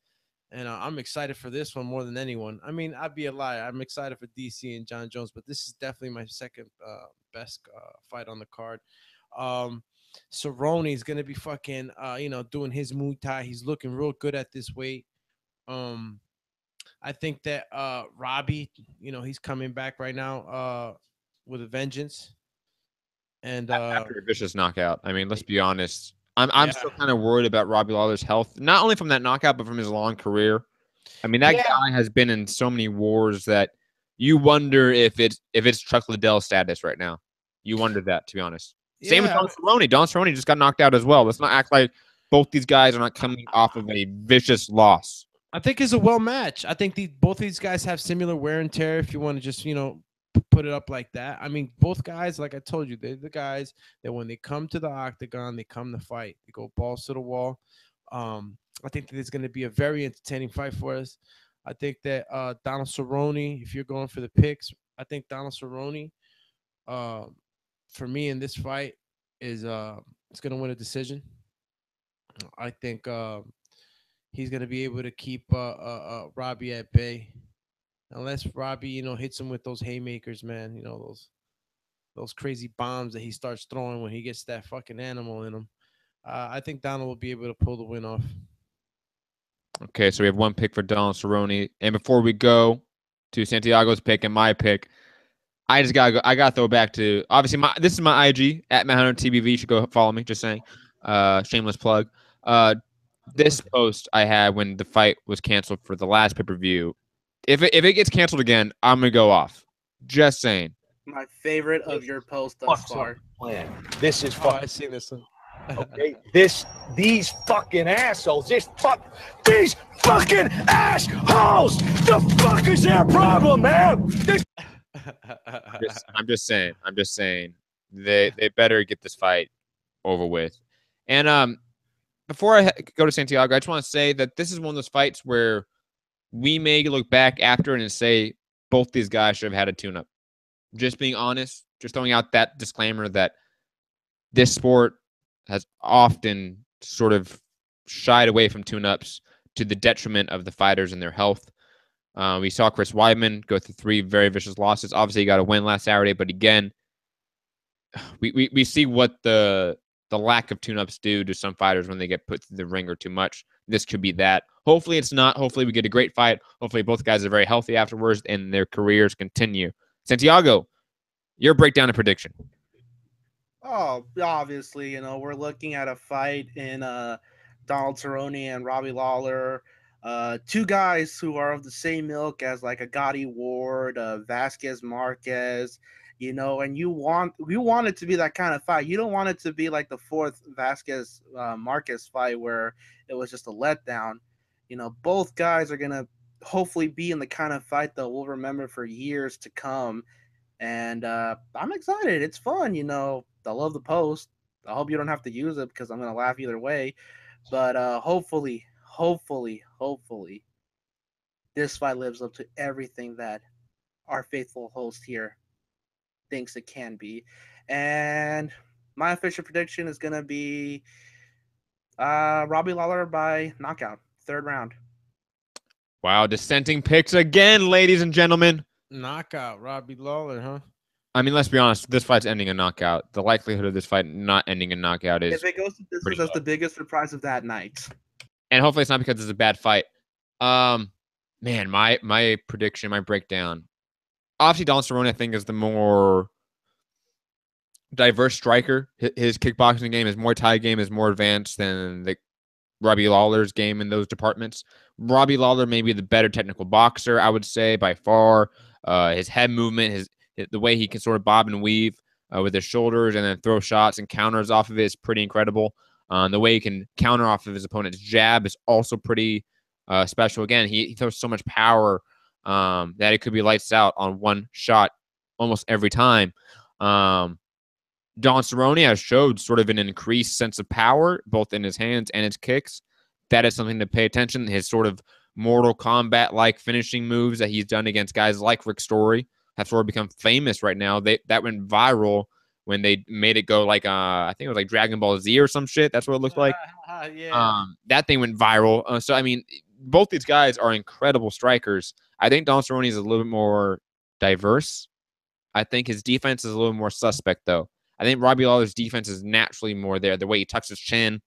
And I'm excited for this one more than anyone. I mean, I'd be a liar. I'm excited for DC and Jon Jones, but this is definitely my second best fight on the card. Cerrone is going to be fucking, doing his Muay Thai. He's looking real good at this weight. I think that Robbie, he's coming back right now with a vengeance. And after a vicious knockout. I mean, let's be honest. I'm still kind of worried about Robbie Lawler's health, not only from that knockout, but from his long career. I mean, that guy has been in so many wars that you wonder if it's Chuck Liddell status right now. You wonder that, to be honest. Same with Don Cerrone. Don Cerrone just got knocked out as well. Let's not act like both these guys are not coming off of a vicious loss. I think it's a well match. I think both these guys have similar wear and tear. If you want to just put it up like that. I mean, both guys, like I told you, they're the guys that when they come to the octagon, they come to fight. They go balls to the wall. I think that it's going to be a very entertaining fight for us. I think that Donald Cerrone, if you're going for the picks, I think Donald Cerrone, for me in this fight, is going to win a decision. I think he's going to be able to keep Robbie at bay, unless Robbie, hits him with those haymakers, man. Those crazy bombs that he starts throwing when he gets that fucking animal in him. I think Donald will be able to pull the win off. Okay, so we have one pick for Donald Cerrone. And before we go to Santiago's pick and my pick, I gotta throw back to, obviously, this is my IG at MattHunterTBV. You should go follow me. Just saying, shameless plug. This post I had when the fight was canceled for the last pay-per-view. If it gets canceled again, I'm gonna go off. Just saying. My favorite of your posts thus far. This is Oh, I see this one. okay. These fucking assholes. These fucking assholes. The fuck is their problem, man? I'm just saying. They better get this fight over with. And before I go to Santiago, I just want to say that this is one of those fights where we may look back after and say both these guys should have had a tune-up. Just being honest, just throwing out that disclaimer that this sport has often sort of shied away from tune-ups to the detriment of the fighters and their health. We saw Chris Weidman go through 3 very vicious losses. Obviously, he got a win last Saturday, but again, we see what the lack of tune-ups do to some fighters when they get put through the ringer too much. This could be that. Hopefully, it's not. Hopefully, we get a great fight. Hopefully, both guys are very healthy afterwards and their careers continue. Santiago, your breakdown and prediction. Oh, obviously, we're looking at a fight in Donald Cerrone and Robbie Lawler, 2 guys who are of the same ilk as like a Gotti Ward, Vasquez Marquez, and we want it to be that kind of fight. You don't want it to be like the 4th Vasquez Marquez fight where it was just a letdown. Both guys are gonna hopefully be in the kind of fight that we'll remember for years to come. And I'm excited. It's fun, I love the post. I hope you don't have to use it because I'm going to laugh either way. But hopefully, this fight lives up to everything that our faithful host here thinks it can be. And my official prediction is going to be Robbie Lawler by knockout, 3rd round. Wow, dissenting picks again, ladies and gentlemen. Knockout, Robbie Lawler, huh? I mean, let's be honest. This fight's ending in knockout. The likelihood of this fight not ending in knockout is. If it goes to distance, that's the biggest surprise of that night. And hopefully, it's not because it's a bad fight. Man, my prediction, my breakdown. Obviously, Donald Cerrone, I think, is the more diverse striker. His kickboxing game, his Muay Thai game is more advanced than the Robbie Lawler's game in those departments. Robbie Lawler may be the better technical boxer, I would say, by far. His head movement, the way he can sort of bob and weave with his shoulders and then throw shots and counters off of it is pretty incredible. The way he can counter off of his opponent's jab is also pretty special. Again, he throws so much power that it could be lights out on one shot almost every time. Don Cerrone has showed sort of an increased sense of power, both in his hands and his kicks. That is something to pay attention. His sort of Mortal Kombat-like finishing moves that he's done against guys like Rick Story have sort of become famous right now. That went viral when they made it go like, I think it was like Dragon Ball Z or some shit. That's what it looked like. Yeah. That thing went viral. So, I mean, both these guys are incredible strikers. I think Don Cerrone is a little bit more diverse. I think his defense is a little more suspect, though. I think Robbie Lawler's defense is naturally more there. The way he tucks his chin,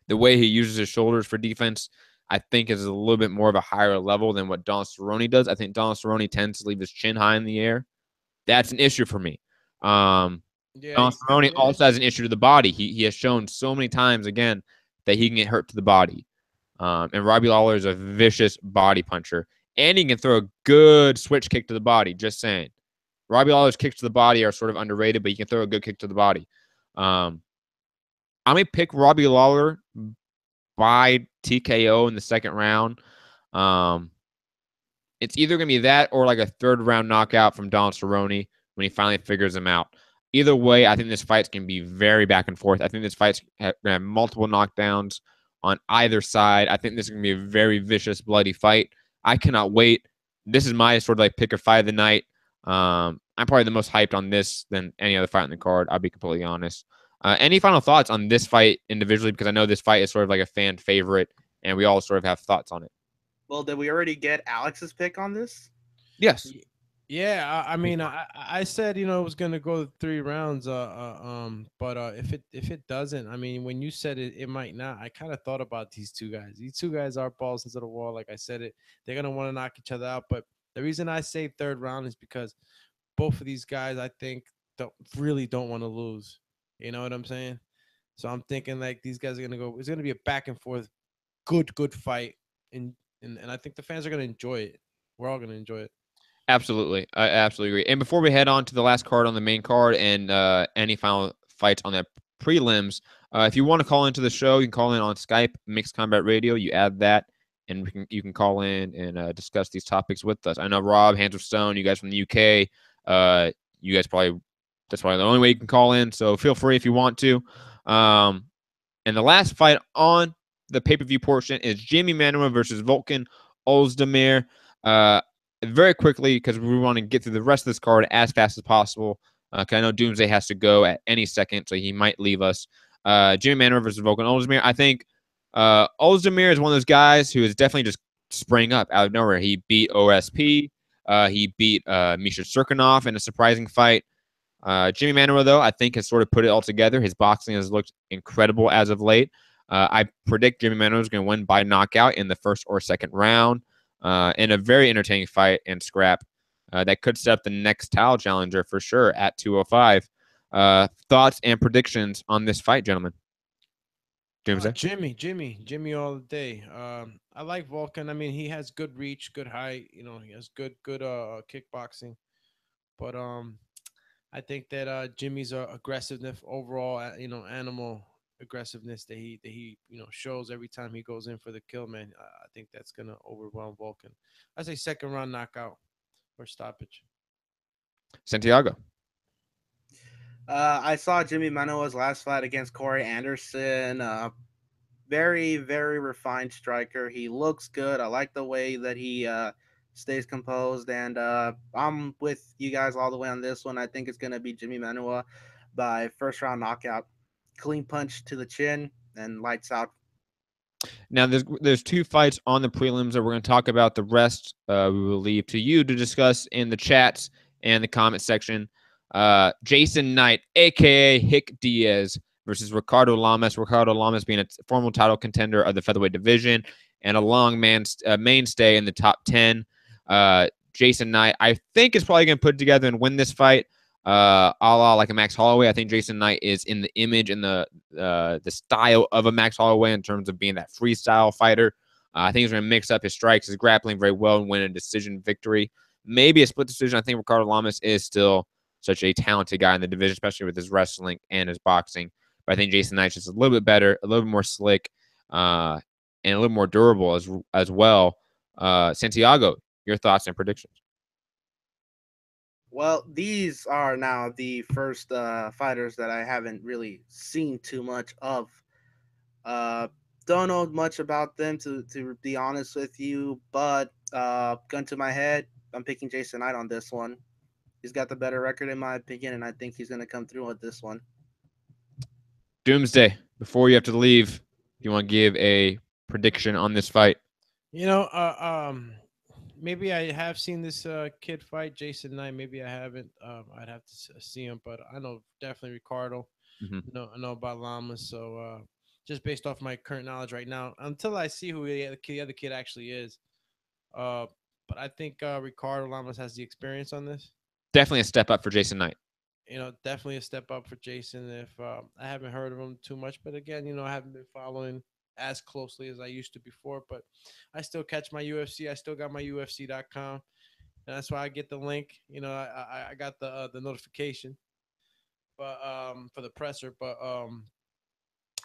the way he uses his shoulders for defense, I think is a little bit more of a higher level than what Don Cerrone does. I think Don Cerrone tends to leave his chin high in the air. That's an issue for me. Don Cerrone also has an issue to the body. He has shown so many times, again, that he can get hurt to the body. And Robbie Lawler is a vicious body puncher. And he can throw a good switch kick to the body, just saying. Robbie Lawler's kicks to the body are sort of underrated, but he can throw a good kick to the body. I'm going to pick Robbie Lawler by TKO in the 2nd round. It's either going to be that or like a 3rd round knockout from Don Cerrone when he finally figures him out. Either way, I think this fight's going to be very back and forth. I think this fight's going to have multiple knockdowns on either side. I think this is going to be a very vicious, bloody fight. I cannot wait. This is my sort of like pick or fight of the night. I'm probably the most hyped on this than any other fight on the card. I'll be completely honest. Any final thoughts on this fight individually? Because I know this fight is sort of like a fan favorite, and we all sort of have thoughts on it. Well, did we already get Alex's pick on this? Yes. Yeah, I mean, I said it was gonna go 3 rounds. But if it doesn't, I mean, when you said it might not. I kind of thought about these two guys. These two guys are balls into the wall. Like I said, they're gonna want to knock each other out. But the reason I say 3rd round is because both of these guys, I think, don't want to lose. You know what I'm saying? So I'm thinking like these guys are gonna go. It's gonna be a back and forth, good fight, and I think the fans are gonna enjoy it. We're all gonna enjoy it. Absolutely. I absolutely agree. And before we head on to the last card on the main card and any final fights on that prelims, if you want to call into the show, you can call in on Skype, Mixed Combat Radio. You add that, and you can call in and discuss these topics with us. I know Rob, Hands of Stone, you guys from the UK, you guys that's probably the only way you can call in, so feel free if you want to. And the last fight on the pay-per-view portion is Jimi Manuwa versus Volkan Oezdemir. Very quickly, because we want to get through the rest of this card as fast as possible. Because I know Doomsday has to go at any second, so he might leave us. Jimi Manuwa versus Volkan Oezdemir. I think Oezdemir is one of those guys who is definitely just sprang up out of nowhere. He beat OSP. He beat Misha Cirkunov in a surprising fight. Jimi Manuwa, though, I think has sort of put it all together. His boxing has looked incredible as of late. I predict Jimi Manuwa is going to win by knockout in the 1st or 2nd round. In a very entertaining fight and scrap that could set up the next title challenger for sure at 205. Thoughts and predictions on this fight, gentlemen? Doomsday? Jimi all the day. I like Volkan. I mean, he has good reach, good height. He has good kickboxing. But I think that Jimmy's aggressiveness overall, animal aggressiveness that he shows every time he goes in for the kill, man. I think that's gonna overwhelm Volkan. I say 2nd round knockout or stoppage. Santiago. I saw Jimi Manuwa's last fight against Corey Anderson. Very, very refined striker. He looks good. I like the way that he stays composed, and I'm with you guys all the way on this one. I think it's gonna be Jimi Manuwa by 1st round knockout, clean punch to the chin, and lights out. Now, there's 2 fights on the prelims that we're going to talk about. The rest we will leave to you to discuss in the chats and the comment section. Jason Knight, a.k.a. Hick Diaz, versus Ricardo Lamas. Ricardo Lamas being a formal title contender of the featherweight division and a long mainstay in the top 10. Jason Knight, I think, is probably going to put it together and win this fight. A la like a Max Holloway. I think Jason Knight is in the image and the style of a Max Holloway in terms of being that freestyle fighter. I think he's going to mix up his strikes, his grappling very well, and win a decision victory. Maybe a split decision. I think Ricardo Lamas is still such a talented guy in the division, especially with his wrestling and his boxing. But I think Jason Knight's just a little bit better, a little bit more slick, and a little more durable as well. Santiago, your thoughts and predictions? Well, these are now the first fighters that I haven't really seen too much of. Don't know much about them, to be honest with you, but gun to my head, I'm picking Jason Knight on this one. He's got the better record in my opinion, and I think he's going to come through with this one. Doomsday, before you have to leave, you want to give a prediction on this fight? Maybe I have seen this kid fight, Jason Knight. Maybe I haven't. I'd have to see him, but I know definitely Ricardo. Mm-hmm. I know about Lamas. So just based off my current knowledge right now, until I see who the other kid actually is. But I think Ricardo Lamas has the experience on this. Definitely a step up for Jason Knight. Definitely a step up for Jason. If I haven't heard of him too much, but again, I haven't been following as closely as I used to before, but I still catch my UFC. I still got my UFC.com, and that's why I get the link. I got the notification, but for the presser. But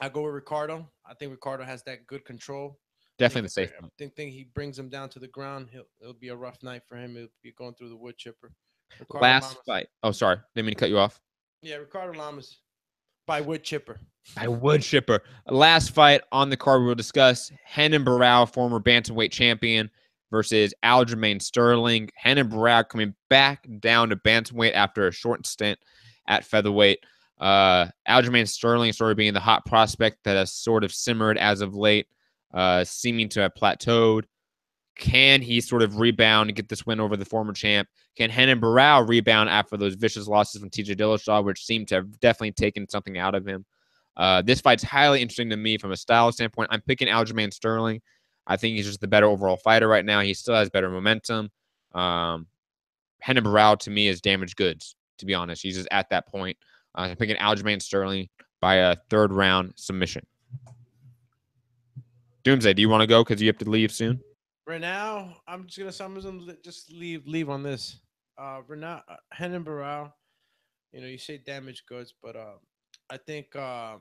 I go with Ricardo. I think Ricardo has that good control. Definitely the safe. I think he brings him down to the ground. It'll be a rough night for him. It'll be going through the wood chipper. Last fight. Oh, sorry, didn't mean to cut you off. Yeah, Ricardo Lamas. By wood chipper. By wood chipper. Last fight on the card we'll discuss, Renan Barao, former bantamweight champion, versus Aljamain Sterling. Renan Barao coming back down to bantamweight after a short stint at featherweight. Aljamain Sterling sort of being the hot prospect that has sort of simmered as of late, seeming to have plateaued. Can he sort of rebound and get this win over the former champ? Can Renan Barao rebound after those vicious losses from TJ Dillashaw, which seemed to have definitely taken something out of him? This fight's highly interesting to me from a style standpoint. I'm picking Aljamain Sterling. I think he's just the better overall fighter right now. He still has better momentum. Renan Barao, to me, is damaged goods, to be honest. He's just at that point. I'm picking Aljamain Sterling by a third-round submission. Doomsday, do you want to go because you have to leave soon? Right now, I'm just gonna just leave on this. Renan Barao, you say damaged goods, but I think I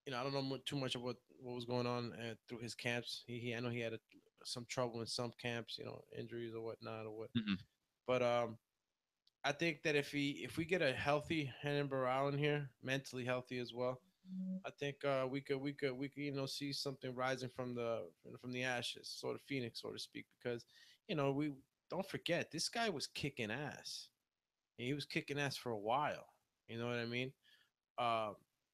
don't know too much of what was going on through his camps. I know he had some trouble in some camps, injuries or whatnot or what. Mm-mm. But I think that if we get a healthy Renan Barao in here, mentally healthy as well, I think we could see something rising from the ashes, sort of phoenix, so to speak, because we don't forget this guy was kicking ass. He was kicking ass for a while. You know what I mean?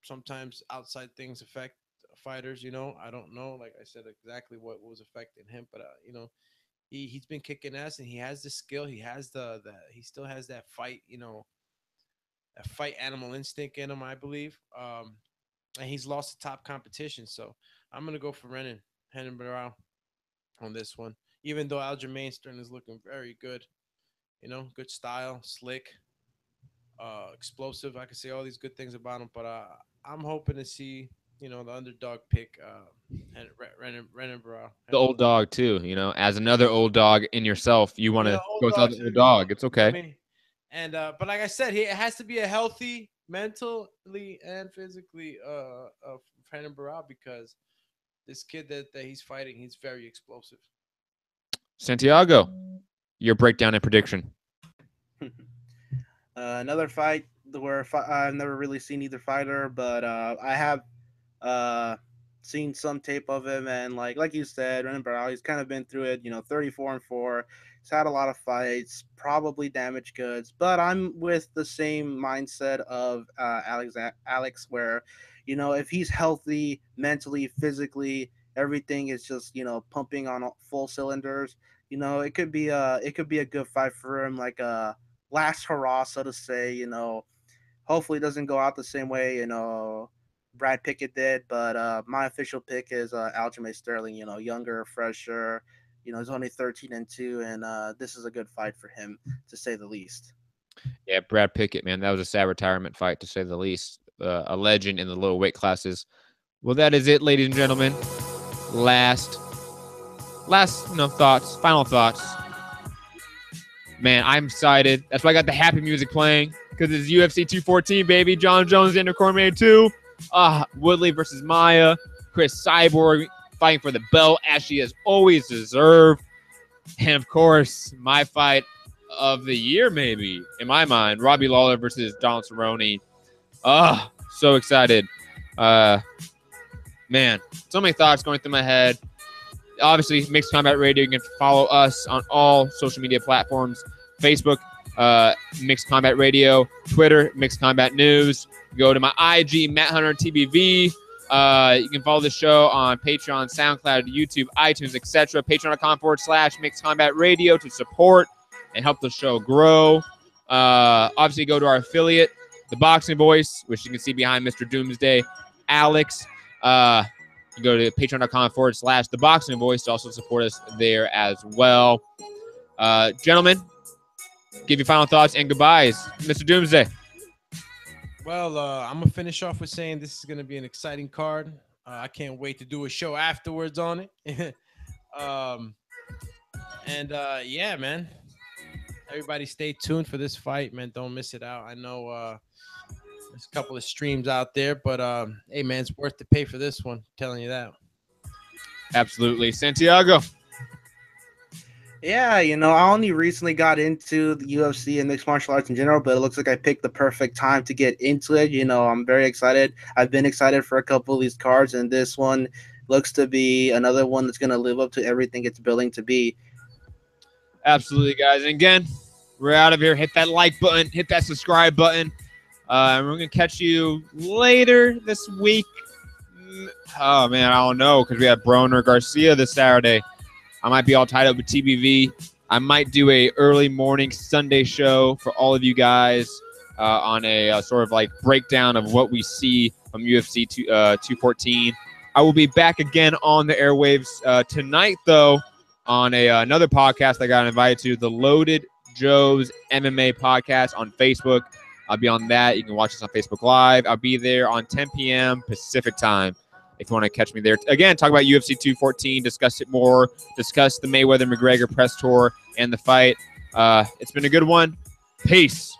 Sometimes outside things affect fighters. I don't know, like I said, exactly what was affecting him, but he's been kicking ass, and he has the skill. He has he still has that fight, that fight animal instinct in him, I believe. And he's lost the top competition. So I'm going to go for Renan Barao on this one. Even though Aljamain Sterling is looking very good. Good style, slick, explosive. I can say all these good things about him. But I'm hoping to see, the underdog pick Renan Barao. The old dog, too. As another old dog in yourself, you want to go with the old dog. It's okay. But like I said, it has to be a healthy, mentally and physically Renan Barao, because this kid that he's fighting, he's very explosive. Santiago, your breakdown and prediction. Another fight where I've never really seen either fighter, but I have seen some tape of him, and like you said, Renan Barao, he's kind of been through it. 34-4. He's had a lot of fights, probably damaged goods, but I'm with the same mindset of Alex, where if he's healthy, mentally, physically, everything is just pumping on full cylinders. It could be a good fight for him, like a last hurrah, so to say. Hopefully it doesn't go out the same way Brad Pickett did, but my official pick is Aljamain Sterling. Younger, fresher. He's only 13-2, and this is a good fight for him, to say the least. Yeah, Brad Pickett, man, that was a sad retirement fight, to say the least. A legend in the low weight classes. Well, that is it, ladies and gentlemen. Last thoughts, final thoughts. Man, I'm excited. That's why I got the happy music playing, because it's UFC 214, baby. Jon Jones and Cormier 2. Woodley versus Maia. Cris Cyborg fighting for the belt, as she has always deserved. And, of course, my fight of the year, maybe, in my mind, Robbie Lawler versus Donald Cerrone. So excited. Man, so many thoughts going through my head. Obviously, Mixed Combat Radio. You can follow us on all social media platforms. Facebook, Mixed Combat Radio. Twitter, Mixed Combat News. Go to my IG, Matt Hunter TBV. You can follow the show on Patreon, SoundCloud, YouTube, iTunes, etc. Patreon.com/Mixed Combat Radio to support and help the show grow. Obviously, go to our affiliate, The Boxing Voice, which you can see behind Mr. Doomsday, Alex. You go to patreon.com/The Boxing Voice to also support us there as well. Gentlemen, give your final thoughts and goodbyes. Mr. Doomsday. Well, I'm going to finish off with saying this is going to be an exciting card. I can't wait to do a show afterwards on it. Yeah, man. Everybody stay tuned for this fight, man. Don't miss it out. I know there's a couple of streams out there, but hey, man, it's worth the pay for this one. I'm telling you that. Absolutely. Santiago. Yeah, I only recently got into the UFC and mixed martial arts in general, but it looks like I picked the perfect time to get into it. I'm very excited. I've been excited for a couple of these cards, and this one looks to be another one that's going to live up to everything it's billing to be. Absolutely, guys. And again, we're out of here. Hit that like button. Hit that subscribe button. And we're going to catch you later this week. Oh, man, I don't know because we have Broner Garcia this Saturday. I might be all tied up with TBV. I might do a early morning Sunday show for all of you guys on a sort of like breakdown of what we see from UFC 214. I will be back again on the airwaves tonight, though, on another podcast I got invited to, the Loaded Joe's MMA podcast on Facebook. I'll be on that. You can watch us on Facebook Live. I'll be there on 10 p.m. Pacific time. If you want to catch me there. Again, talk about UFC 214, discuss it more, discuss the Mayweather-McGregor press tour and the fight. It's been a good one. Peace.